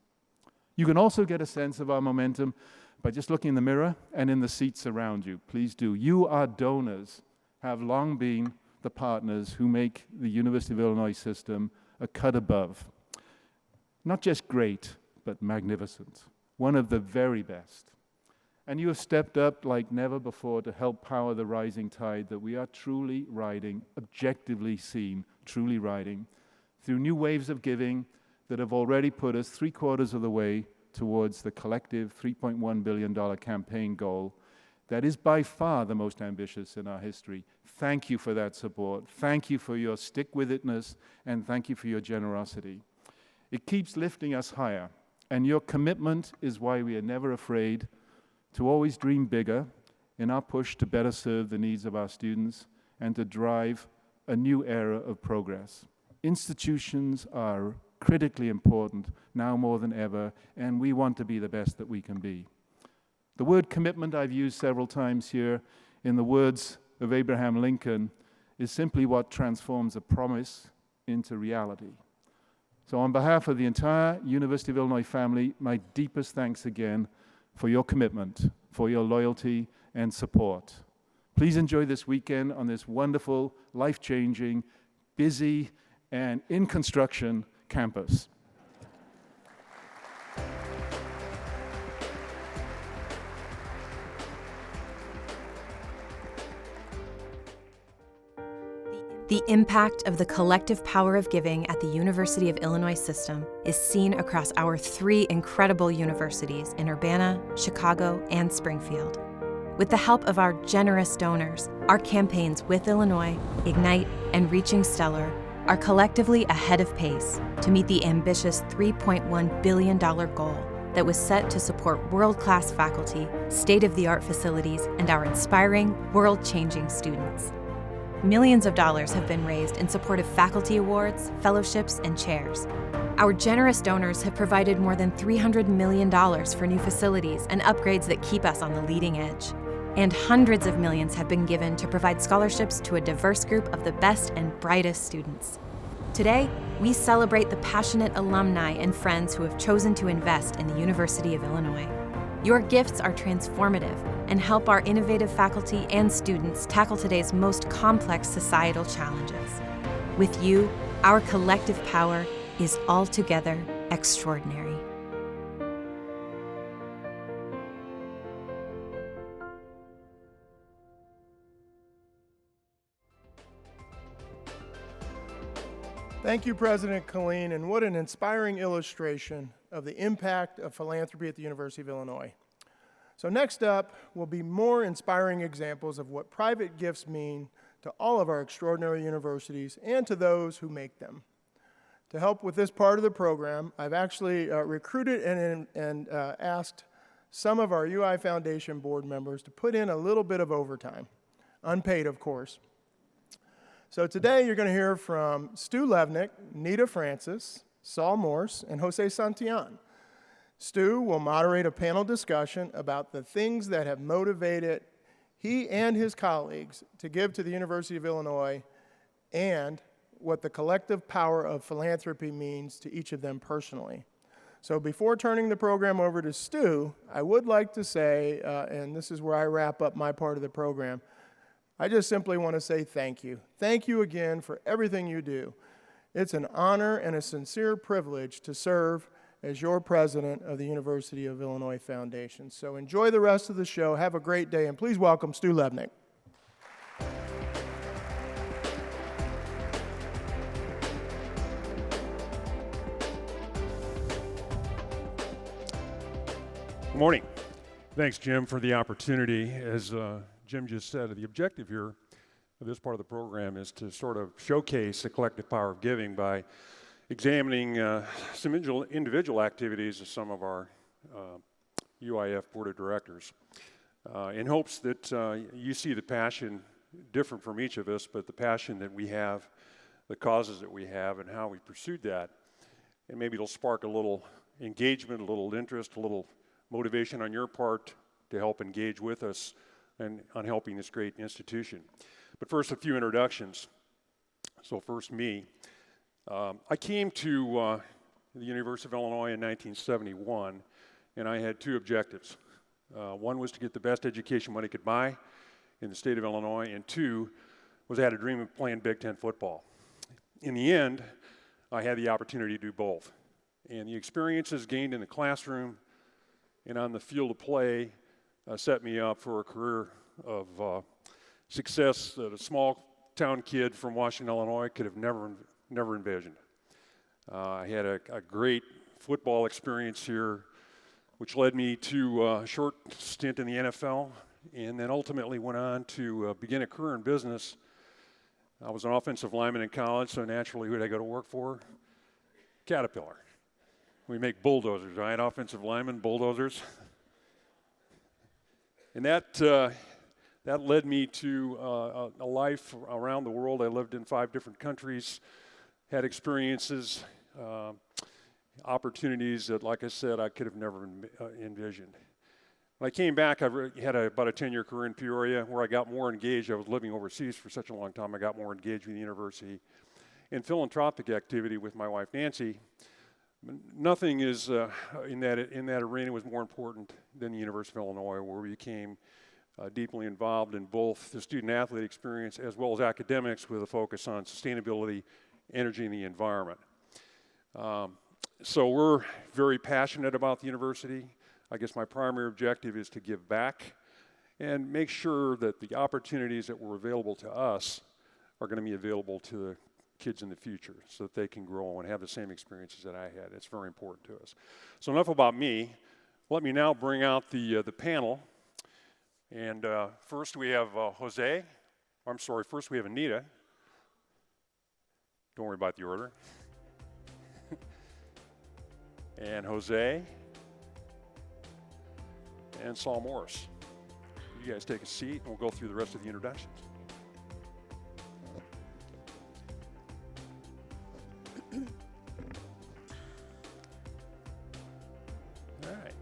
You can also get a sense of our momentum by just looking in the mirror and in the seats around you. Please do. You, our donors, have long been the partners who make the University of Illinois system a cut above. Not just great, but magnificent. One of the very best. And you have stepped up like never before to help power the rising tide that we are truly riding, objectively seen, truly riding, through new waves of giving that have already put us 3/4 of the way towards the collective $3.1 billion campaign goal that is by far the most ambitious in our history. Thank you for that support. Thank you for your stick-with-itness, and thank you for your generosity. It keeps lifting us higher, and your commitment is why we are never afraid to always dream bigger in our push to better serve the needs of our students and to drive a new era of progress. Institutions are critically important now more than ever, and we want to be the best that we can be. The word commitment I've used several times here in the words of Abraham Lincoln is simply what transforms a promise into reality. So on behalf of the entire University of Illinois family, my deepest thanks again for your commitment, for your loyalty and support. Please enjoy this weekend on this wonderful, life-changing, busy, and in construction campus. The impact of the collective power of giving at the University of Illinois system is seen across our 3 incredible universities in Urbana, Chicago, and Springfield. With the help of our generous donors, our campaigns with Illinois, Ignite, and Reaching Stellar are collectively ahead of pace to meet the ambitious $3.1 billion goal that was set to support world-class faculty, state-of-the-art facilities, and our inspiring, world-changing students. Millions of dollars have been raised in support of faculty awards, fellowships, and chairs. Our generous donors have provided more than $300 million for new facilities and upgrades that keep us on the leading edge. And hundreds of millions have been given to provide scholarships to a diverse group of the best and brightest students. Today, we celebrate the passionate alumni and friends who have chosen to invest in the University of Illinois. Your gifts are transformative and help our innovative faculty and students tackle today's most complex societal challenges. With you, our collective power is altogether extraordinary. Thank you, President Killeen, and what an inspiring illustration of the impact of philanthropy at the University of Illinois. So next up will be more inspiring examples of what private gifts mean to all of our extraordinary universities and to those who make them. To help with this part of the program, I've actually recruited and asked some of our UI Foundation board members to put in a little bit of overtime, unpaid of course. So today you're going to hear from Stu Levnick, Nita Francis, Saul Morse, and Jose Santillan. Stu will moderate a panel discussion about the things that have motivated he and his colleagues to give to the University of Illinois and what the collective power of philanthropy means to each of them personally. So before turning the program over to Stu, I would like to say, and this is where I wrap up my part of the program, I just simply want to say thank you. Thank you again for everything you do. It's an honor and a sincere privilege to serve as your president of the University of Illinois Foundation. So enjoy the rest of the show. Have a great day, and please welcome Stu Levnick. Good morning. Thanks, Jim, for the opportunity. As Jim just said, the objective here of this part of the program is to sort of showcase the collective power of giving by examining some individual activities of some of our UIF Board of Directors in hopes that you see the passion different from each of us, but the passion that we have, the causes that we have, and how we pursued that. And maybe it'll spark a little engagement, a little interest, a little motivation on your part to help engage with us and on helping this great institution. But first, a few introductions. So first, me. I came to the University of Illinois in 1971, and I had two objectives. One was to get the best education money could buy in the state of Illinois, and two was I had a dream of playing Big Ten football. In the end, I had the opportunity to do both. And the experiences gained in the classroom and on the field of play set me up for a career of success that a small town kid from Washington, Illinois could have never envisioned. I had a great football experience here, which led me to a short stint in the NFL, and then ultimately went on to begin a career in business. I was an offensive lineman in college, so naturally who did I go to work for? Caterpillar. We make bulldozers, right? Offensive linemen, bulldozers. And that led me to a life around the world. I lived in 5 different countries, had experiences, opportunities that, like I said, I could have never envisioned. When I came back, I had about a 10-year career in Peoria where I got more engaged. I was living overseas for such a long time. I got more engaged with the university. In philanthropic activity with my wife, Nancy, nothing is in that arena was more important than the University of Illinois, where we became deeply involved in both the student-athlete experience as well as academics with a focus on sustainability, energy, and the environment. So we're very passionate about the university. I guess my primary objective is to give back and make sure that the opportunities that were available to us are going to be available to the kids in the future so that they can grow and have the same experiences that I had. It's very important to us. So enough about me. Let me now bring out the panel. And first we have first we have Anita. Don't worry about the order. And Jose. And Saul Morris. You guys take a seat and we'll go through the rest of the introductions. All right.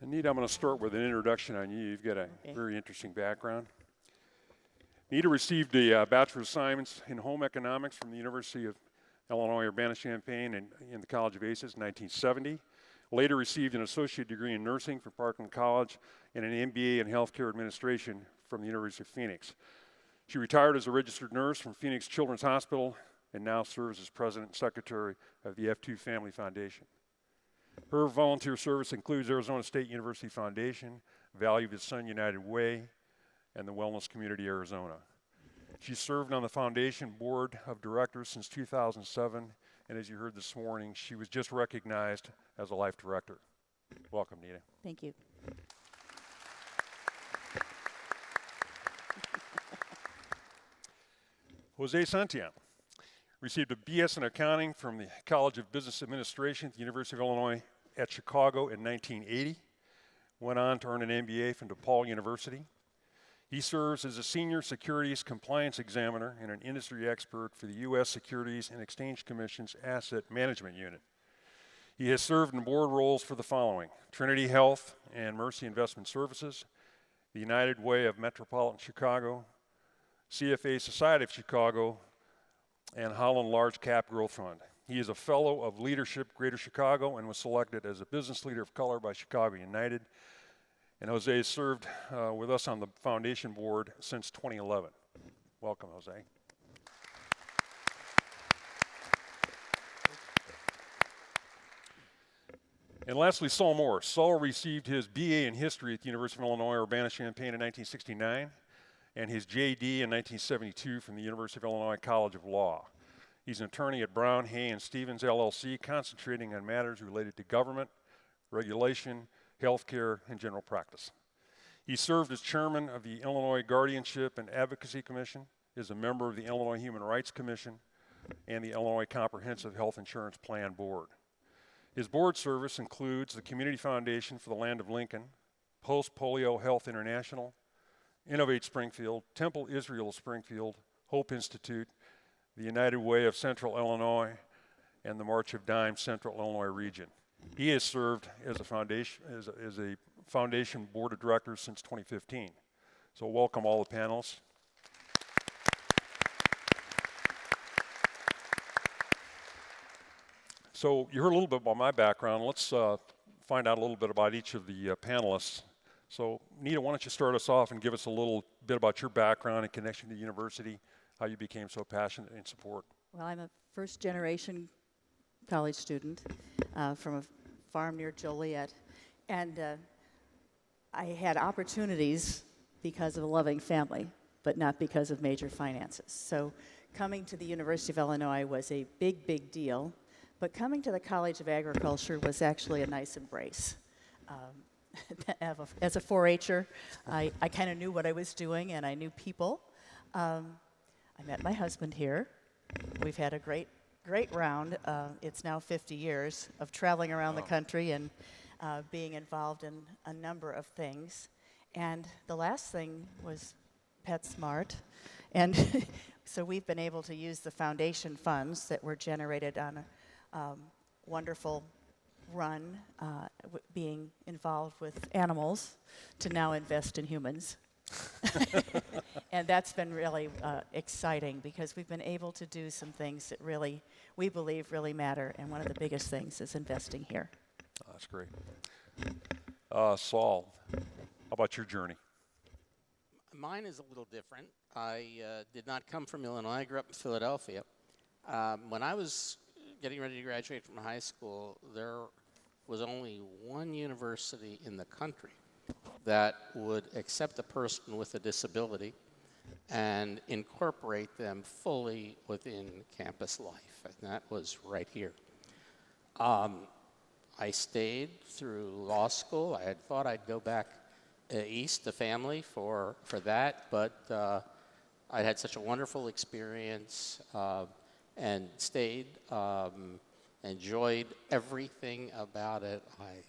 Anita, I'm going to start with an introduction on you. You've got a very interesting background. Anita received a Bachelor of Science in Home Economics from the University of Illinois Urbana-Champaign and in the College of Aces in 1970. Later received an associate degree in nursing from Parkland College and an MBA in healthcare administration from the University of Phoenix. She retired as a registered nurse from Phoenix Children's Hospital and now serves as president and secretary of the F2 Family Foundation. Her volunteer service includes Arizona State University Foundation, Value of the Sun United Way, and the Wellness Community Arizona. She served on the foundation board of directors since 2007, and as you heard this morning, she was just recognized as a life director. Welcome, Nita. Thank you. Jose Santillan received a BS in accounting from the College of Business Administration at the University of Illinois at Chicago in 1980. Went on to earn an MBA from DePaul University. He serves as a senior securities compliance examiner and an industry expert for the U.S. Securities and Exchange Commission's Asset Management Unit. He has served in board roles for the following: Trinity Health and Mercy Investment Services, the United Way of Metropolitan Chicago, CFA Society of Chicago, and Holland Large Cap Growth Fund. He is a fellow of Leadership Greater Chicago and was selected as a business leader of color by Chicago United. And Jose has served with us on the foundation board since 2011. Welcome, Jose. And lastly, Saul Morris. Saul received his BA in history at the University of Illinois Urbana-Champaign in 1969 and his JD in 1972 from the University of Illinois College of Law. He's an attorney at Brown, Hay, and Stevens LLC, concentrating on matters related to government, regulation, healthcare, and general practice. He served as chairman of the Illinois Guardianship and Advocacy Commission, is a member of the Illinois Human Rights Commission, and the Illinois Comprehensive Health Insurance Plan Board. His board service includes the Community Foundation for the Land of Lincoln, Post Polio Health International, Innovate Springfield, Temple Israel of Springfield, Hope Institute, the United Way of Central Illinois, and the March of Dimes Central Illinois region. He has served as a foundation board of directors since 2015. So welcome all the panelists. So you heard a little bit about my background. Let's find out a little bit about each of the panelists. So Nita, why don't you start us off and give us a little bit about your background and connection to the university, how you became so passionate in support. Well, I'm a first-generation college student from a farm near Joliet, and I had opportunities because of a loving family, but not because of major finances. So coming to the University of Illinois was a big, big deal, but coming to the College of Agriculture was actually a nice embrace. As a 4-H'er, I kind of knew what I was doing, and I knew people. I met my husband here. We've had a great round. It's now 50 years of traveling around the country and being involved in a number of things. And the last thing was PetSmart. And so we've been able to use the foundation funds that were generated on a wonderful run, being involved with animals, to now invest in humans. And that's been really exciting because we've been able to do some things that really, we believe, really matter. And one of the biggest things is investing here. Oh, that's great. Saul, how about your journey? Mine is a little different. I did not come from Illinois. I grew up in Philadelphia. When I was getting ready to graduate from high school, there was only one university in the country that would accept a person with a disability and incorporate them fully within campus life, and that was right here. I stayed through law school. I had thought I'd go back east to family for that, but I had such a wonderful experience and stayed, enjoyed everything about it. I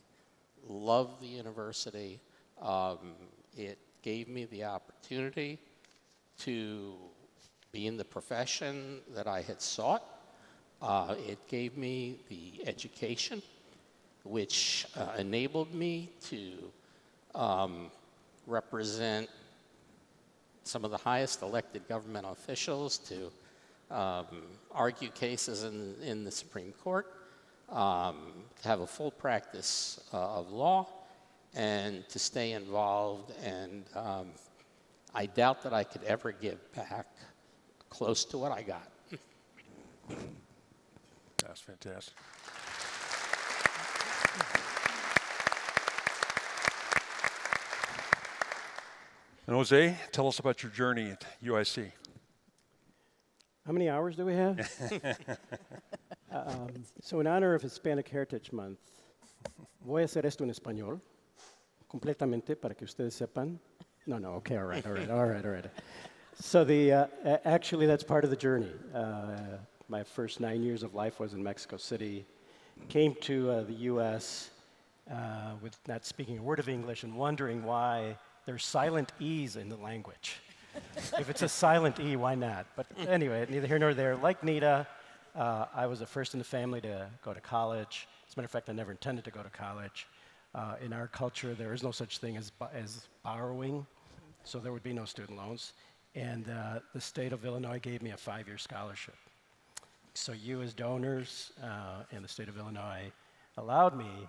loved the university. It gave me the opportunity to be in the profession that I had sought. It gave me the education which enabled me to represent some of the highest elected government officials, to argue cases in the Supreme Court, to have a full practice of law, and to stay involved. And I doubt that I could ever give back close to what I got. That's fantastic. And Jose, tell us about your journey at UIC. How many hours do we have? So in honor of Hispanic Heritage Month, voy a hacer esto en español, completamente para que ustedes sepan. No, okay, all right. So actually that's part of the journey. My first 9 years of life was in Mexico City. Came to the U.S. With not speaking a word of English and wondering why there's silent E's in the language. If it's a silent E, why not? But anyway, neither here nor there. Like Nita, I was the first in the family to go to college. As a matter of fact, I never intended to go to college. In our culture, there is no such thing as borrowing, so there would be no student loans. And the state of Illinois gave me a 5-year scholarship. So you as donors and the state of Illinois allowed me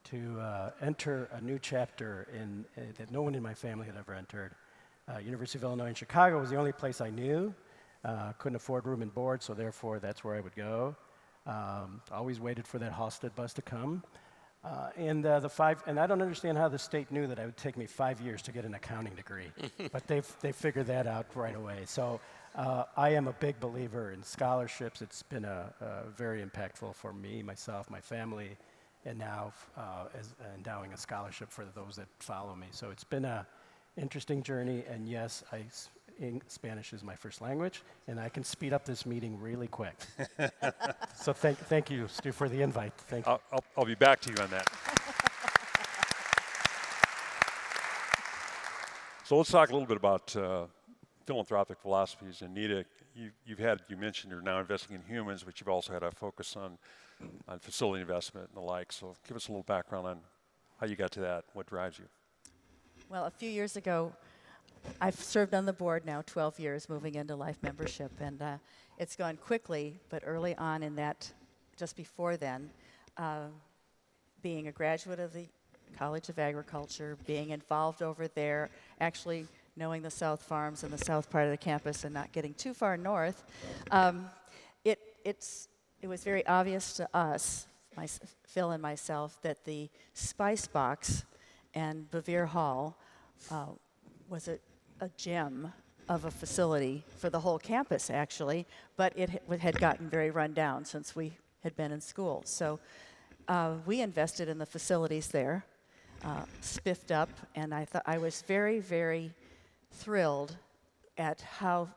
to enter a new chapter that no one in my family had ever entered. University of Illinois in Chicago was the only place I knew. Couldn't afford room and board, so therefore that's where I would go. Always waited for that Halstead bus to come. And I don't understand how the state knew that it would take me 5 years to get an accounting degree, but they figured that out right away. So I am a big believer in scholarships. It's been very impactful for me, myself, my family, and now as endowing a scholarship for those that follow me. So it's been an interesting journey, and yes, Spanish is my first language, and I can speed up this meeting really quick. So thank you, Stu, for the invite. Thank you. I'll be back to you on that. So let's talk a little bit about philanthropic philosophies. And Nita, you mentioned you're now investing in humans, but you've also had a focus on facility investment and the like. So give us a little background on how you got to that, what drives you. Well, a few years ago, I've served on the board now 12 years, moving into life membership, and it's gone quickly, but early on in that, just before then, being a graduate of the College of Agriculture, being involved over there, actually knowing the South Farms and the south part of the campus and not getting too far north, it was very obvious to us, Phil and myself, that the Spice Box and Bevere Hall was a gem of a facility for the whole campus, actually, but it had gotten very run down since we had been in school. So we invested in the facilities there, spiffed up, and I was very, very thrilled at how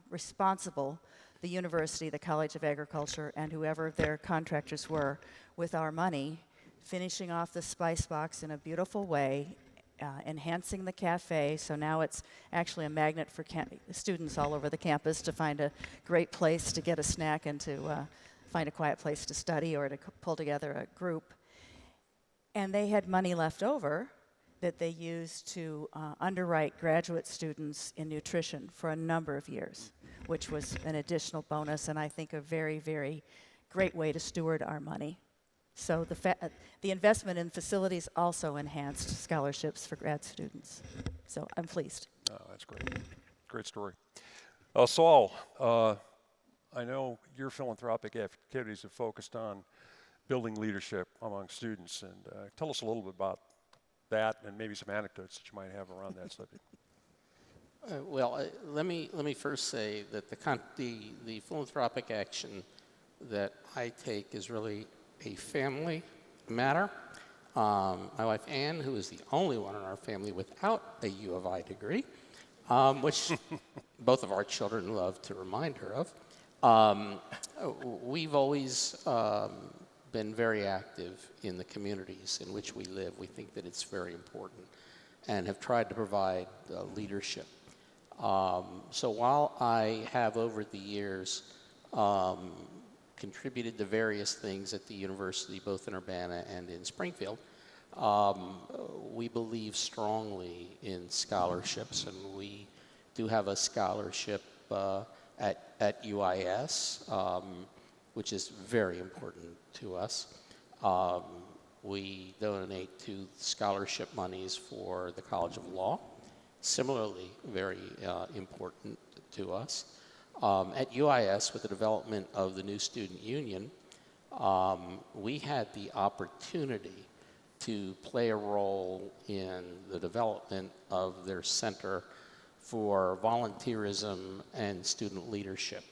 responsible the university, the College of Agriculture, and whoever their contractors were with our money, finishing off the Spice Box in a beautiful way, enhancing the cafe, so now it's actually a magnet for students all over the campus to find a great place to get a snack and to find a quiet place to study or to pull together a group. And they had money left over that they used to underwrite graduate students in nutrition for a number of years, which was an additional bonus and I think a very, very great way to steward our money. So the investment in facilities also enhanced scholarships for grad students. So I'm pleased. Oh, that's great. Great story. Saul, I know your philanthropic activities have focused on building leadership among students, and tell us a little bit about that and maybe some anecdotes that you might have around that subject. Let me first say that the philanthropic action that I take is really a family matter. My wife Ann, who is the only one in our family without a U of I degree, which both of our children love to remind her of, we've always been very active in the communities in which we live. We think that it's very important and have tried to provide leadership. So while I have over the years contributed to various things at the university, both in Urbana and in Springfield, we believe strongly in scholarships, and we do have a scholarship at UIS, which is very important to us. We donate to scholarship monies for the College of Law, similarly very important to us. At UIS, with the development of the new student union, we had the opportunity to play a role in the development of their Center for Volunteerism and Student Leadership,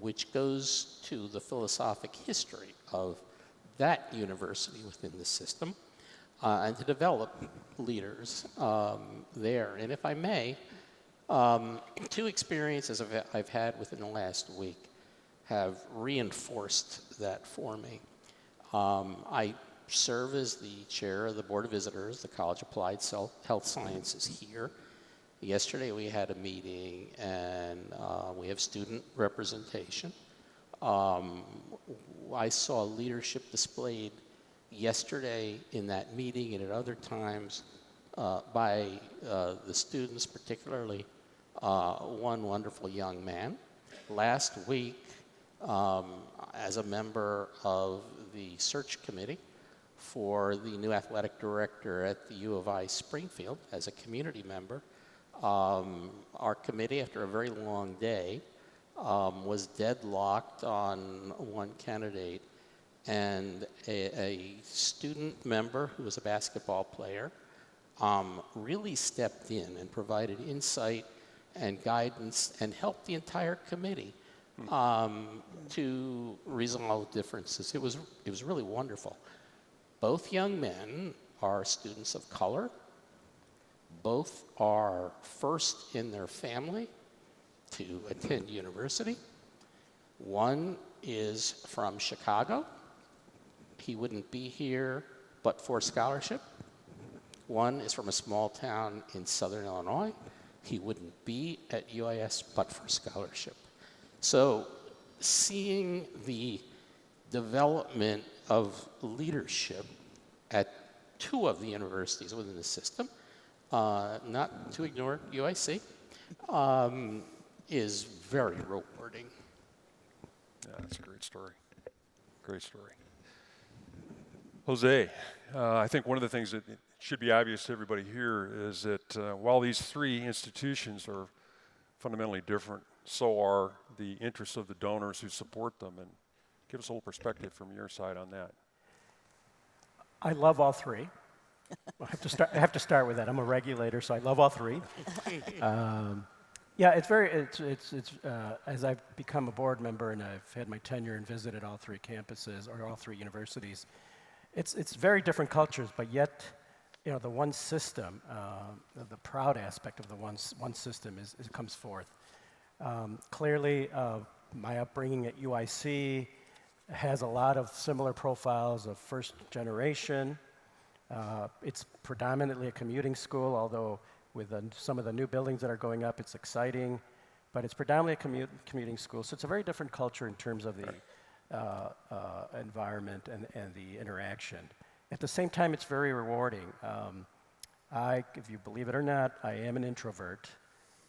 which goes to the philosophic history of that university within the system, and to develop leaders there. And if I may, two experiences I've had within the last week have reinforced that for me. I serve as the chair of the Board of Visitors, the College of Applied Health Sciences here. Yesterday we had a meeting and we have student representation. I saw leadership displayed yesterday in that meeting and at other times by the students, particularly one wonderful young man. Last week, as a member of the search committee for the new athletic director at the U of I Springfield, as a community member, our committee, after a very long day, was deadlocked on one candidate, and a student member who was a basketball player really stepped in and provided insight and guidance and helped the entire committee to resolve differences. It was really wonderful. Both young men are students of color. Both are first in their family to attend university. One is from Chicago. He wouldn't be here but for scholarship. One is from a small town in southern Illinois. He wouldn't be at UIS but for scholarship. So seeing the development of leadership at two of the universities within the system, not to ignore UIC, is very rewarding. Yeah, that's a great story. Great story. Jose, I think one of the things that should be obvious to everybody here is that while these three institutions are fundamentally different, so are the interests of the donors who support them. And give us a little perspective from your side on that. I love all three. I have to start with that. I'm a regulator, so I love all three. Yeah, as I've become a board member and I've had my tenure and visited all three campuses or all three universities, it's very different cultures, but yet, the one system, the proud aspect of the one system comes forth. Clearly, my upbringing at UIC has a lot of similar profiles of first generation. It's predominantly a commuting school, although with some of the new buildings that are going up, it's exciting, but it's predominantly a commuting school. So it's a very different culture in terms of the environment and the interaction. At the same time, it's very rewarding. If you believe it or not, I am an introvert,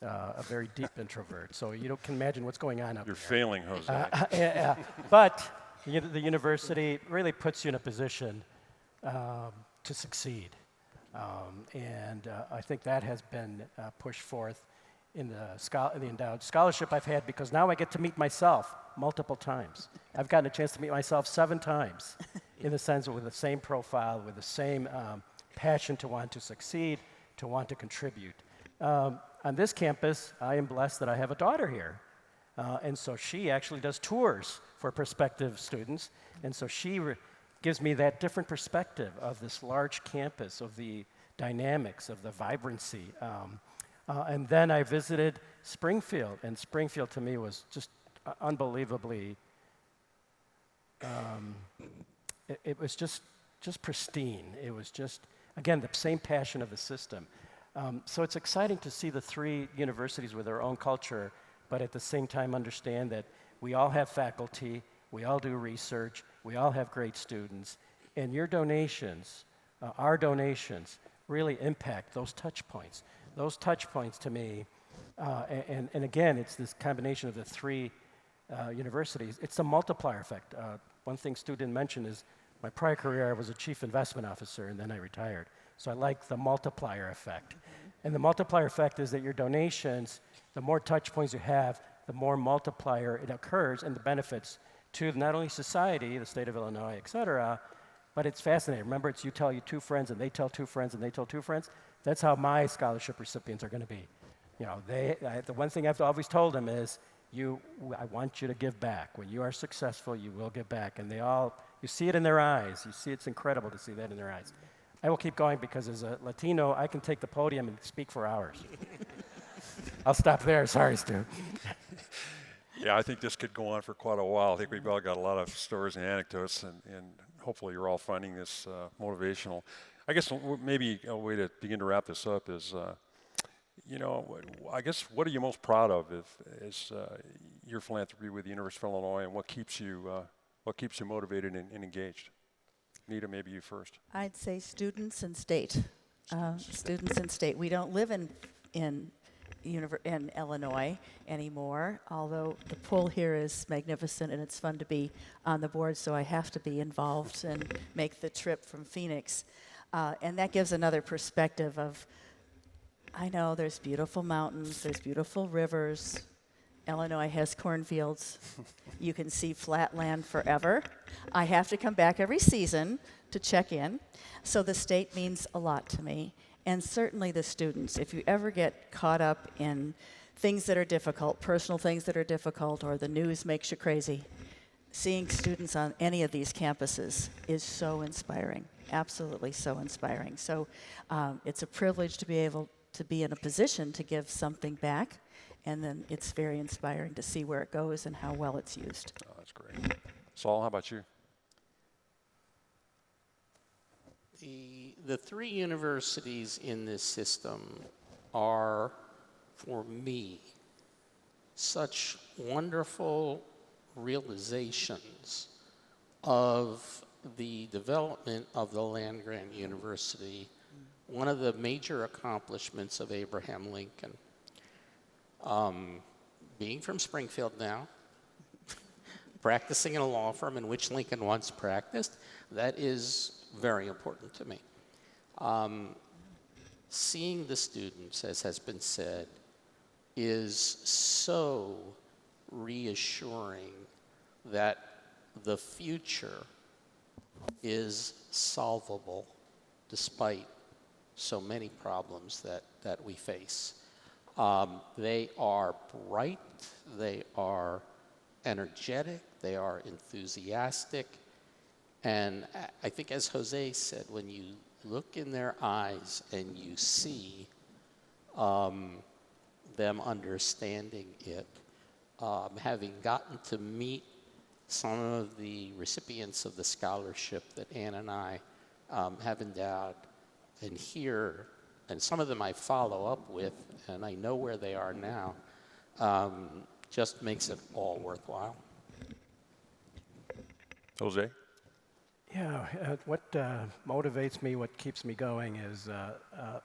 a very deep introvert. So you can imagine what's going on up You're there. failing, Jose. But the university really puts you in a position to succeed. And I think that has been pushed forth in the endowed scholarship I've had, because now I get to meet myself multiple times. I've gotten a chance to meet myself 7 times, in the sense with the same profile, with the same passion to want to succeed, to want to contribute. On this campus, I am blessed that I have a daughter here. And so she actually does tours for prospective students. And so she gives me that different perspective of this large campus, of the dynamics, of the vibrancy. And then I visited Springfield, and Springfield to me was just unbelievably, it was just pristine. It was just, again, the same passion of the system. So it's exciting to see the three universities with their own culture, but at the same time understand that we all have faculty, we all do research, we all have great students, and your donations, our donations, really impact those touch points. Those touch points to me, and again, it's this combination of the three universities. It's a multiplier effect. One thing Stu didn't mention is my prior career, I was a chief investment officer, and then I retired. So I like the multiplier effect. And the multiplier effect is that your donations, the more touch points you have, the more multiplier it occurs and the benefits to not only society, the state of Illinois, et cetera, but it's fascinating. Remember, it's you tell you 2 friends, and they tell 2 friends, and they tell 2 friends. That's how my scholarship recipients are going to be. The one thing I've always told them is, I want you to give back. When you are successful, you will give back. And you see it in their eyes. It's incredible to see that in their eyes. I will keep going because as a Latino, I can take the podium and speak for hours. I'll stop there. Sorry, Stu. Yeah, I think this could go on for quite a while. I think we've all got a lot of stories and anecdotes, and hopefully you're all finding this motivational. I guess maybe a way to begin to wrap this up is, I guess what are you most proud of is your philanthropy with the University of Illinois, and what keeps you motivated and engaged? Nita, maybe you first. I'd say students and state. Students and state. We don't live in Illinois anymore, although the pool here is magnificent and it's fun to be on the board, so I have to be involved and make the trip from Phoenix. And that gives another perspective of, I know there's beautiful mountains, there's beautiful rivers. Illinois has cornfields. You can see flat land forever. I have to come back every season to check in. So the state means a lot to me. And certainly the students. If you ever get caught up in things that are difficult, personal things that are difficult, or the news makes you crazy, seeing students on any of these campuses is so inspiring, absolutely so inspiring. So it's a privilege to be able to be in a position to give something back, and then it's very inspiring to see where it goes and how well it's used. Oh, that's great. Saul, how about you? The three universities in this system are, for me, such wonderful realizations of the development of the land-grant university, one of the major accomplishments of Abraham Lincoln. Being from Springfield now, practicing in a law firm in which Lincoln once practiced, that is very important to me. Seeing the students, as has been said, is so reassuring that the future is solvable despite so many problems that we face. They are bright, they are energetic, they are enthusiastic, and I think, as Jose said, when you look in their eyes and you see them understanding it, having gotten to meet some of the recipients of the scholarship that Ann and I have endowed, and hear, and some of them I follow up with, and I know where they are now, just makes it all worthwhile. Jose? Yeah, what motivates me, what keeps me going is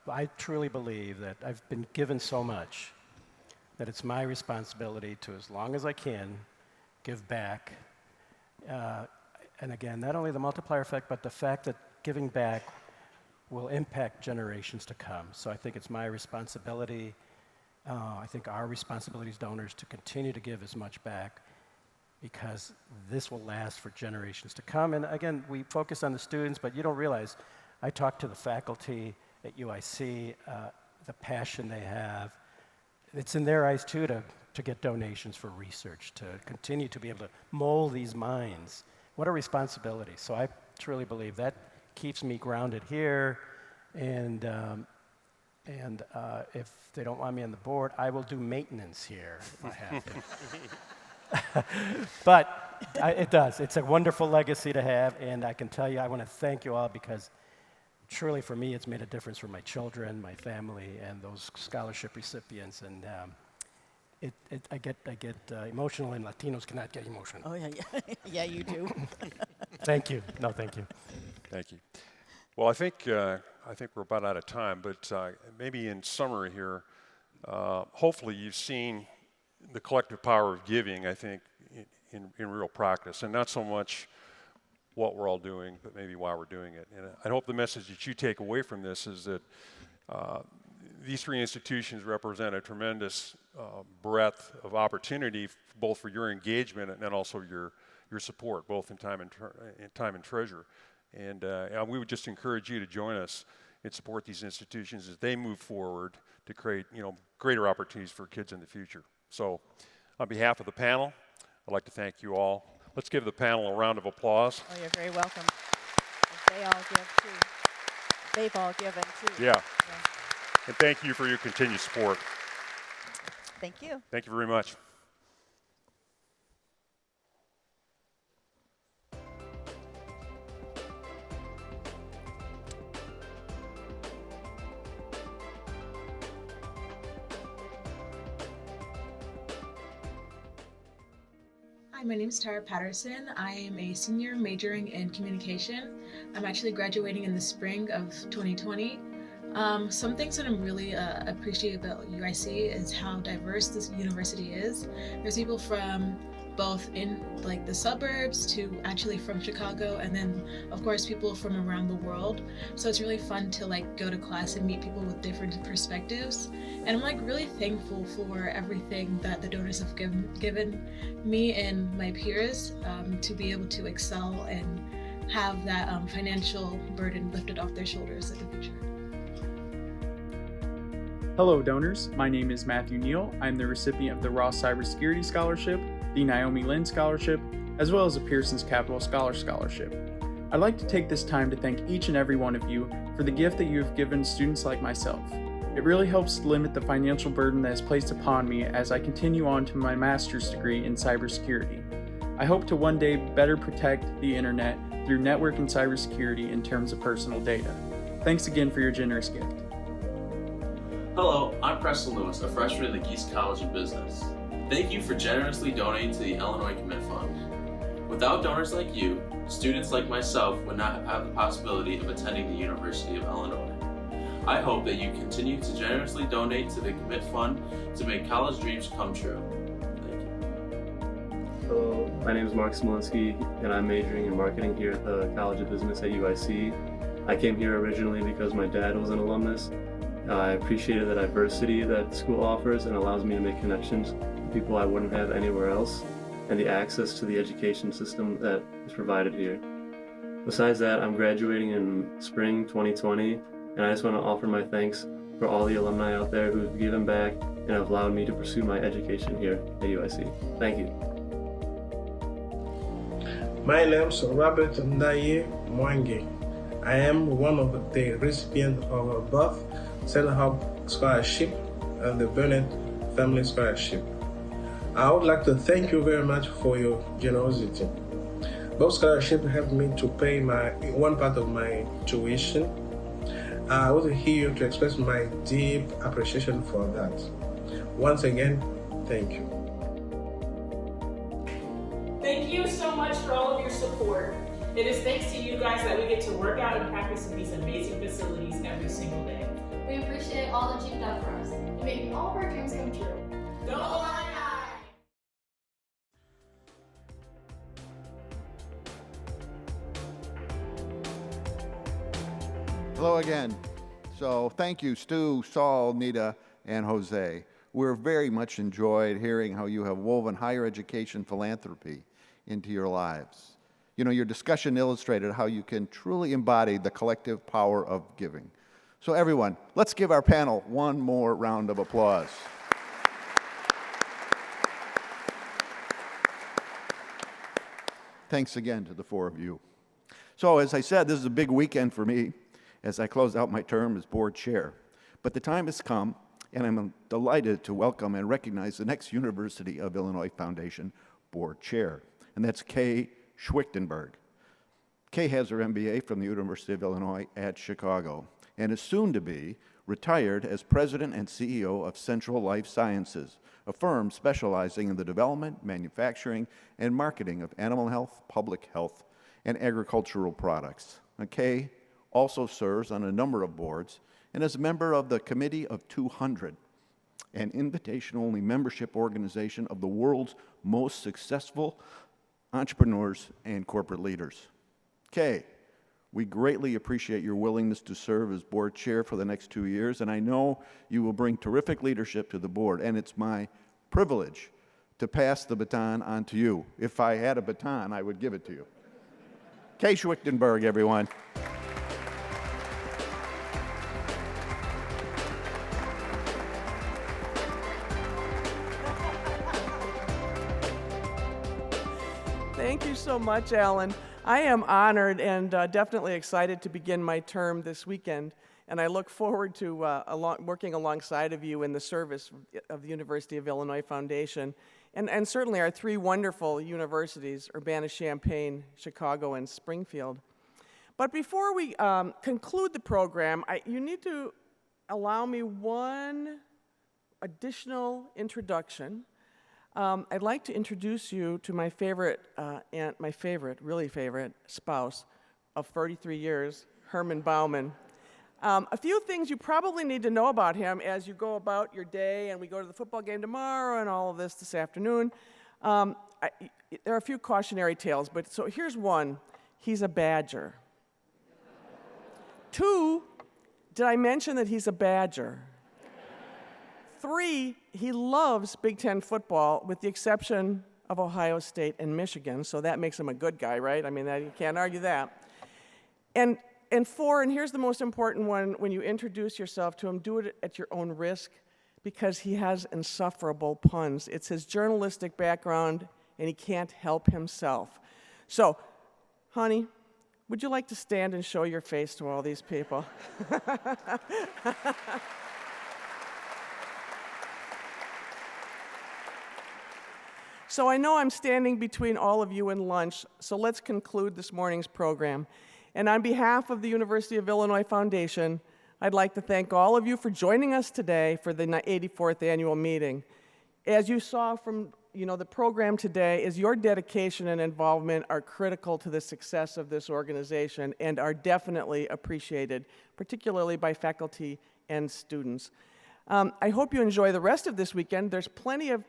I truly believe that I've been given so much that it's my responsibility to, as long as I can, give back. And again, not only the multiplier effect, but the fact that giving back will impact generations to come. So I think it's my responsibility, I think our responsibility as donors, to continue to give as much back, because this will last for generations to come. And again, we focus on the students, but you don't realize, I talk to the faculty at UIC, the passion they have. It's in their eyes too to get donations for research, to continue to be able to mold these minds. What a responsibility. So I truly believe that keeps me grounded here, and if they don't want me on the board, I will do maintenance here if I have to. But it does. It's a wonderful legacy to have, and I can tell you, I want to thank you all, because truly for me, it's made a difference for my children, my family, and those scholarship recipients. And I get emotional, and Latinos cannot get emotional. Oh, yeah. Yeah, you do. Thank you. No, thank you. Thank you. Well, I think we're about out of time, but maybe in summary here, hopefully you've seen the collective power of giving, I think, in real practice, and not so much what we're all doing, but maybe why we're doing it. And I hope the message that you take away from this is that these three institutions represent a tremendous breadth of opportunity, both for your engagement and also your support, both in time and treasure. And we would just encourage you to join us and support these institutions as they move forward to create, greater opportunities for kids in the future. So, on behalf of the panel, I'd like to thank you all. Let's give the panel a round of applause. Oh, you're very welcome. They all give too. They've all given too. Yeah. And thank you for your continued support. Thank you. Thank you very much. Hi, my name is Tara Patterson. I am a senior majoring in communication. I'm actually graduating in the spring of 2020. Some things that I'm really appreciate about UIC is how diverse this university is. There's people from both in the suburbs to actually from Chicago, and then of course people from around the world. So it's really fun to go to class and meet people with different perspectives. And I'm really thankful for everything that the donors have given me and my peers to be able to excel and have that financial burden lifted off their shoulders in the future. Hello, donors. My name is Matthew Neal. I'm the recipient of the Ross Cybersecurity Scholarship, the Naomi Lynn Scholarship, as well as the Pearson's Capital Scholar Scholarship. I'd like to take this time to thank each and every one of you for the gift that you have given students like myself. It really helps limit the financial burden that is placed upon me as I continue on to my master's degree in cybersecurity. I hope to one day better protect the internet through network and cybersecurity in terms of personal data. Thanks again for your generous gift. Hello, I'm Preston Lewis, a freshman at the Geese College of Business. Thank you for generously donating to the Illinois Commit Fund. Without donors like you, students like myself would not have the possibility of attending the University of Illinois. I hope that you continue to generously donate to the Commit Fund to make college dreams come true. Thank you. Hello, my name is Mark Smolinski, and I'm majoring in marketing here at the College of Business at UIC. I came here originally because my dad was an alumnus. I appreciated the diversity that school offers and allows me to make connections with people I wouldn't have anywhere else, and the access to the education system that is provided here. Besides that, I'm graduating in spring 2020, and I just want to offer my thanks for all the alumni out there who have given back and have allowed me to pursue my education here at UIC. Thank you. My name is Robert Ndaye Mwangi. I am one of the recipients of both Center Hub Scholarship and the Burnett Family Scholarship. I would like to thank you very much for your generosity. Both scholarships helped me to pay one part of my tuition. I was here to express my deep appreciation for that. Once again, thank you. Thank you so much for all of your support. It is thanks to you guys that we get to work out and practice in these amazing facilities every single day. We appreciate all that you've done for us, making all of our dreams come true. Go Illini! Hello again. So thank you, Stu, Saul, Nita, and Jose. We're very much enjoyed hearing how you have woven higher education philanthropy into your lives. You know, your discussion illustrated how you can truly embody the collective power of giving. So everyone, let's give our panel one more round of applause. Thanks again to the four of you. So as I said, this is a big weekend for me as I close out my term as board chair. But the time has come, and I'm delighted to welcome and recognize the next University of Illinois Foundation board chair, and that's Kay Schwichtenberg. Kay has her MBA from the University of Illinois at Chicago, and is soon to be retired as president and CEO of Central Life Sciences, a firm specializing in the development, manufacturing, and marketing of animal health, public health, and agricultural products. Kay also serves on a number of boards and is a member of the Committee of 200, an invitation-only membership organization of the world's most successful entrepreneurs and corporate leaders. Kay, we greatly appreciate your willingness to serve as board chair for the next 2 years, and I know you will bring terrific leadership to the board, and it's my privilege to pass the baton on to you. If I had a baton, I would give it to you. Kay Schwichtenberg, everyone. Thank you so much, Alan. I am honored and definitely excited to begin my term this weekend, and I look forward to working alongside of you in the service of the University of Illinois Foundation, and certainly our three wonderful universities, Urbana-Champaign, Chicago, and Springfield. But before we conclude the program, you need to allow me one additional introduction. I'd like to introduce you to my favorite aunt, my really favorite spouse of 33 years, Herman Bauman. A few things you probably need to know about him as you go about your day, and we go to the football game tomorrow and all of this afternoon. There are a few cautionary tales, but so here's one. He's a Badger. 2, did I mention that he's a Badger? 3, he loves Big Ten football, with the exception of Ohio State and Michigan, so that makes him a good guy, right? I mean, you can't argue that. And And 4, and here's the most important one, when you introduce yourself to him, do it at your own risk, because he has insufferable puns. It's his journalistic background, and he can't help himself. So, honey, would you like to stand and show your face to all these people? So I know I'm standing between all of you and lunch, so let's conclude this morning's program. And on behalf of the University of Illinois Foundation, I'd like to thank all of you for joining us today for the 84th annual meeting. As you saw from the program today, is your dedication and involvement are critical to the success of this organization and are definitely appreciated, particularly by faculty and students. I hope you enjoy the rest of this weekend. There's plenty of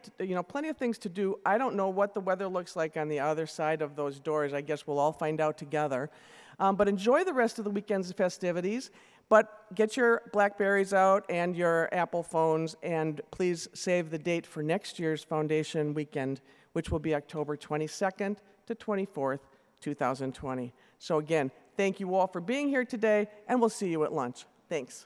things to do. I don't know what the weather looks like on the other side of those doors. I guess we'll all find out together. But enjoy the rest of the weekend's festivities. But get your Blackberries out and your Apple phones, and please save the date for next year's Foundation Weekend, which will be October 22nd to 24th, 2020. So again, thank you all for being here today, and we'll see you at lunch. Thanks.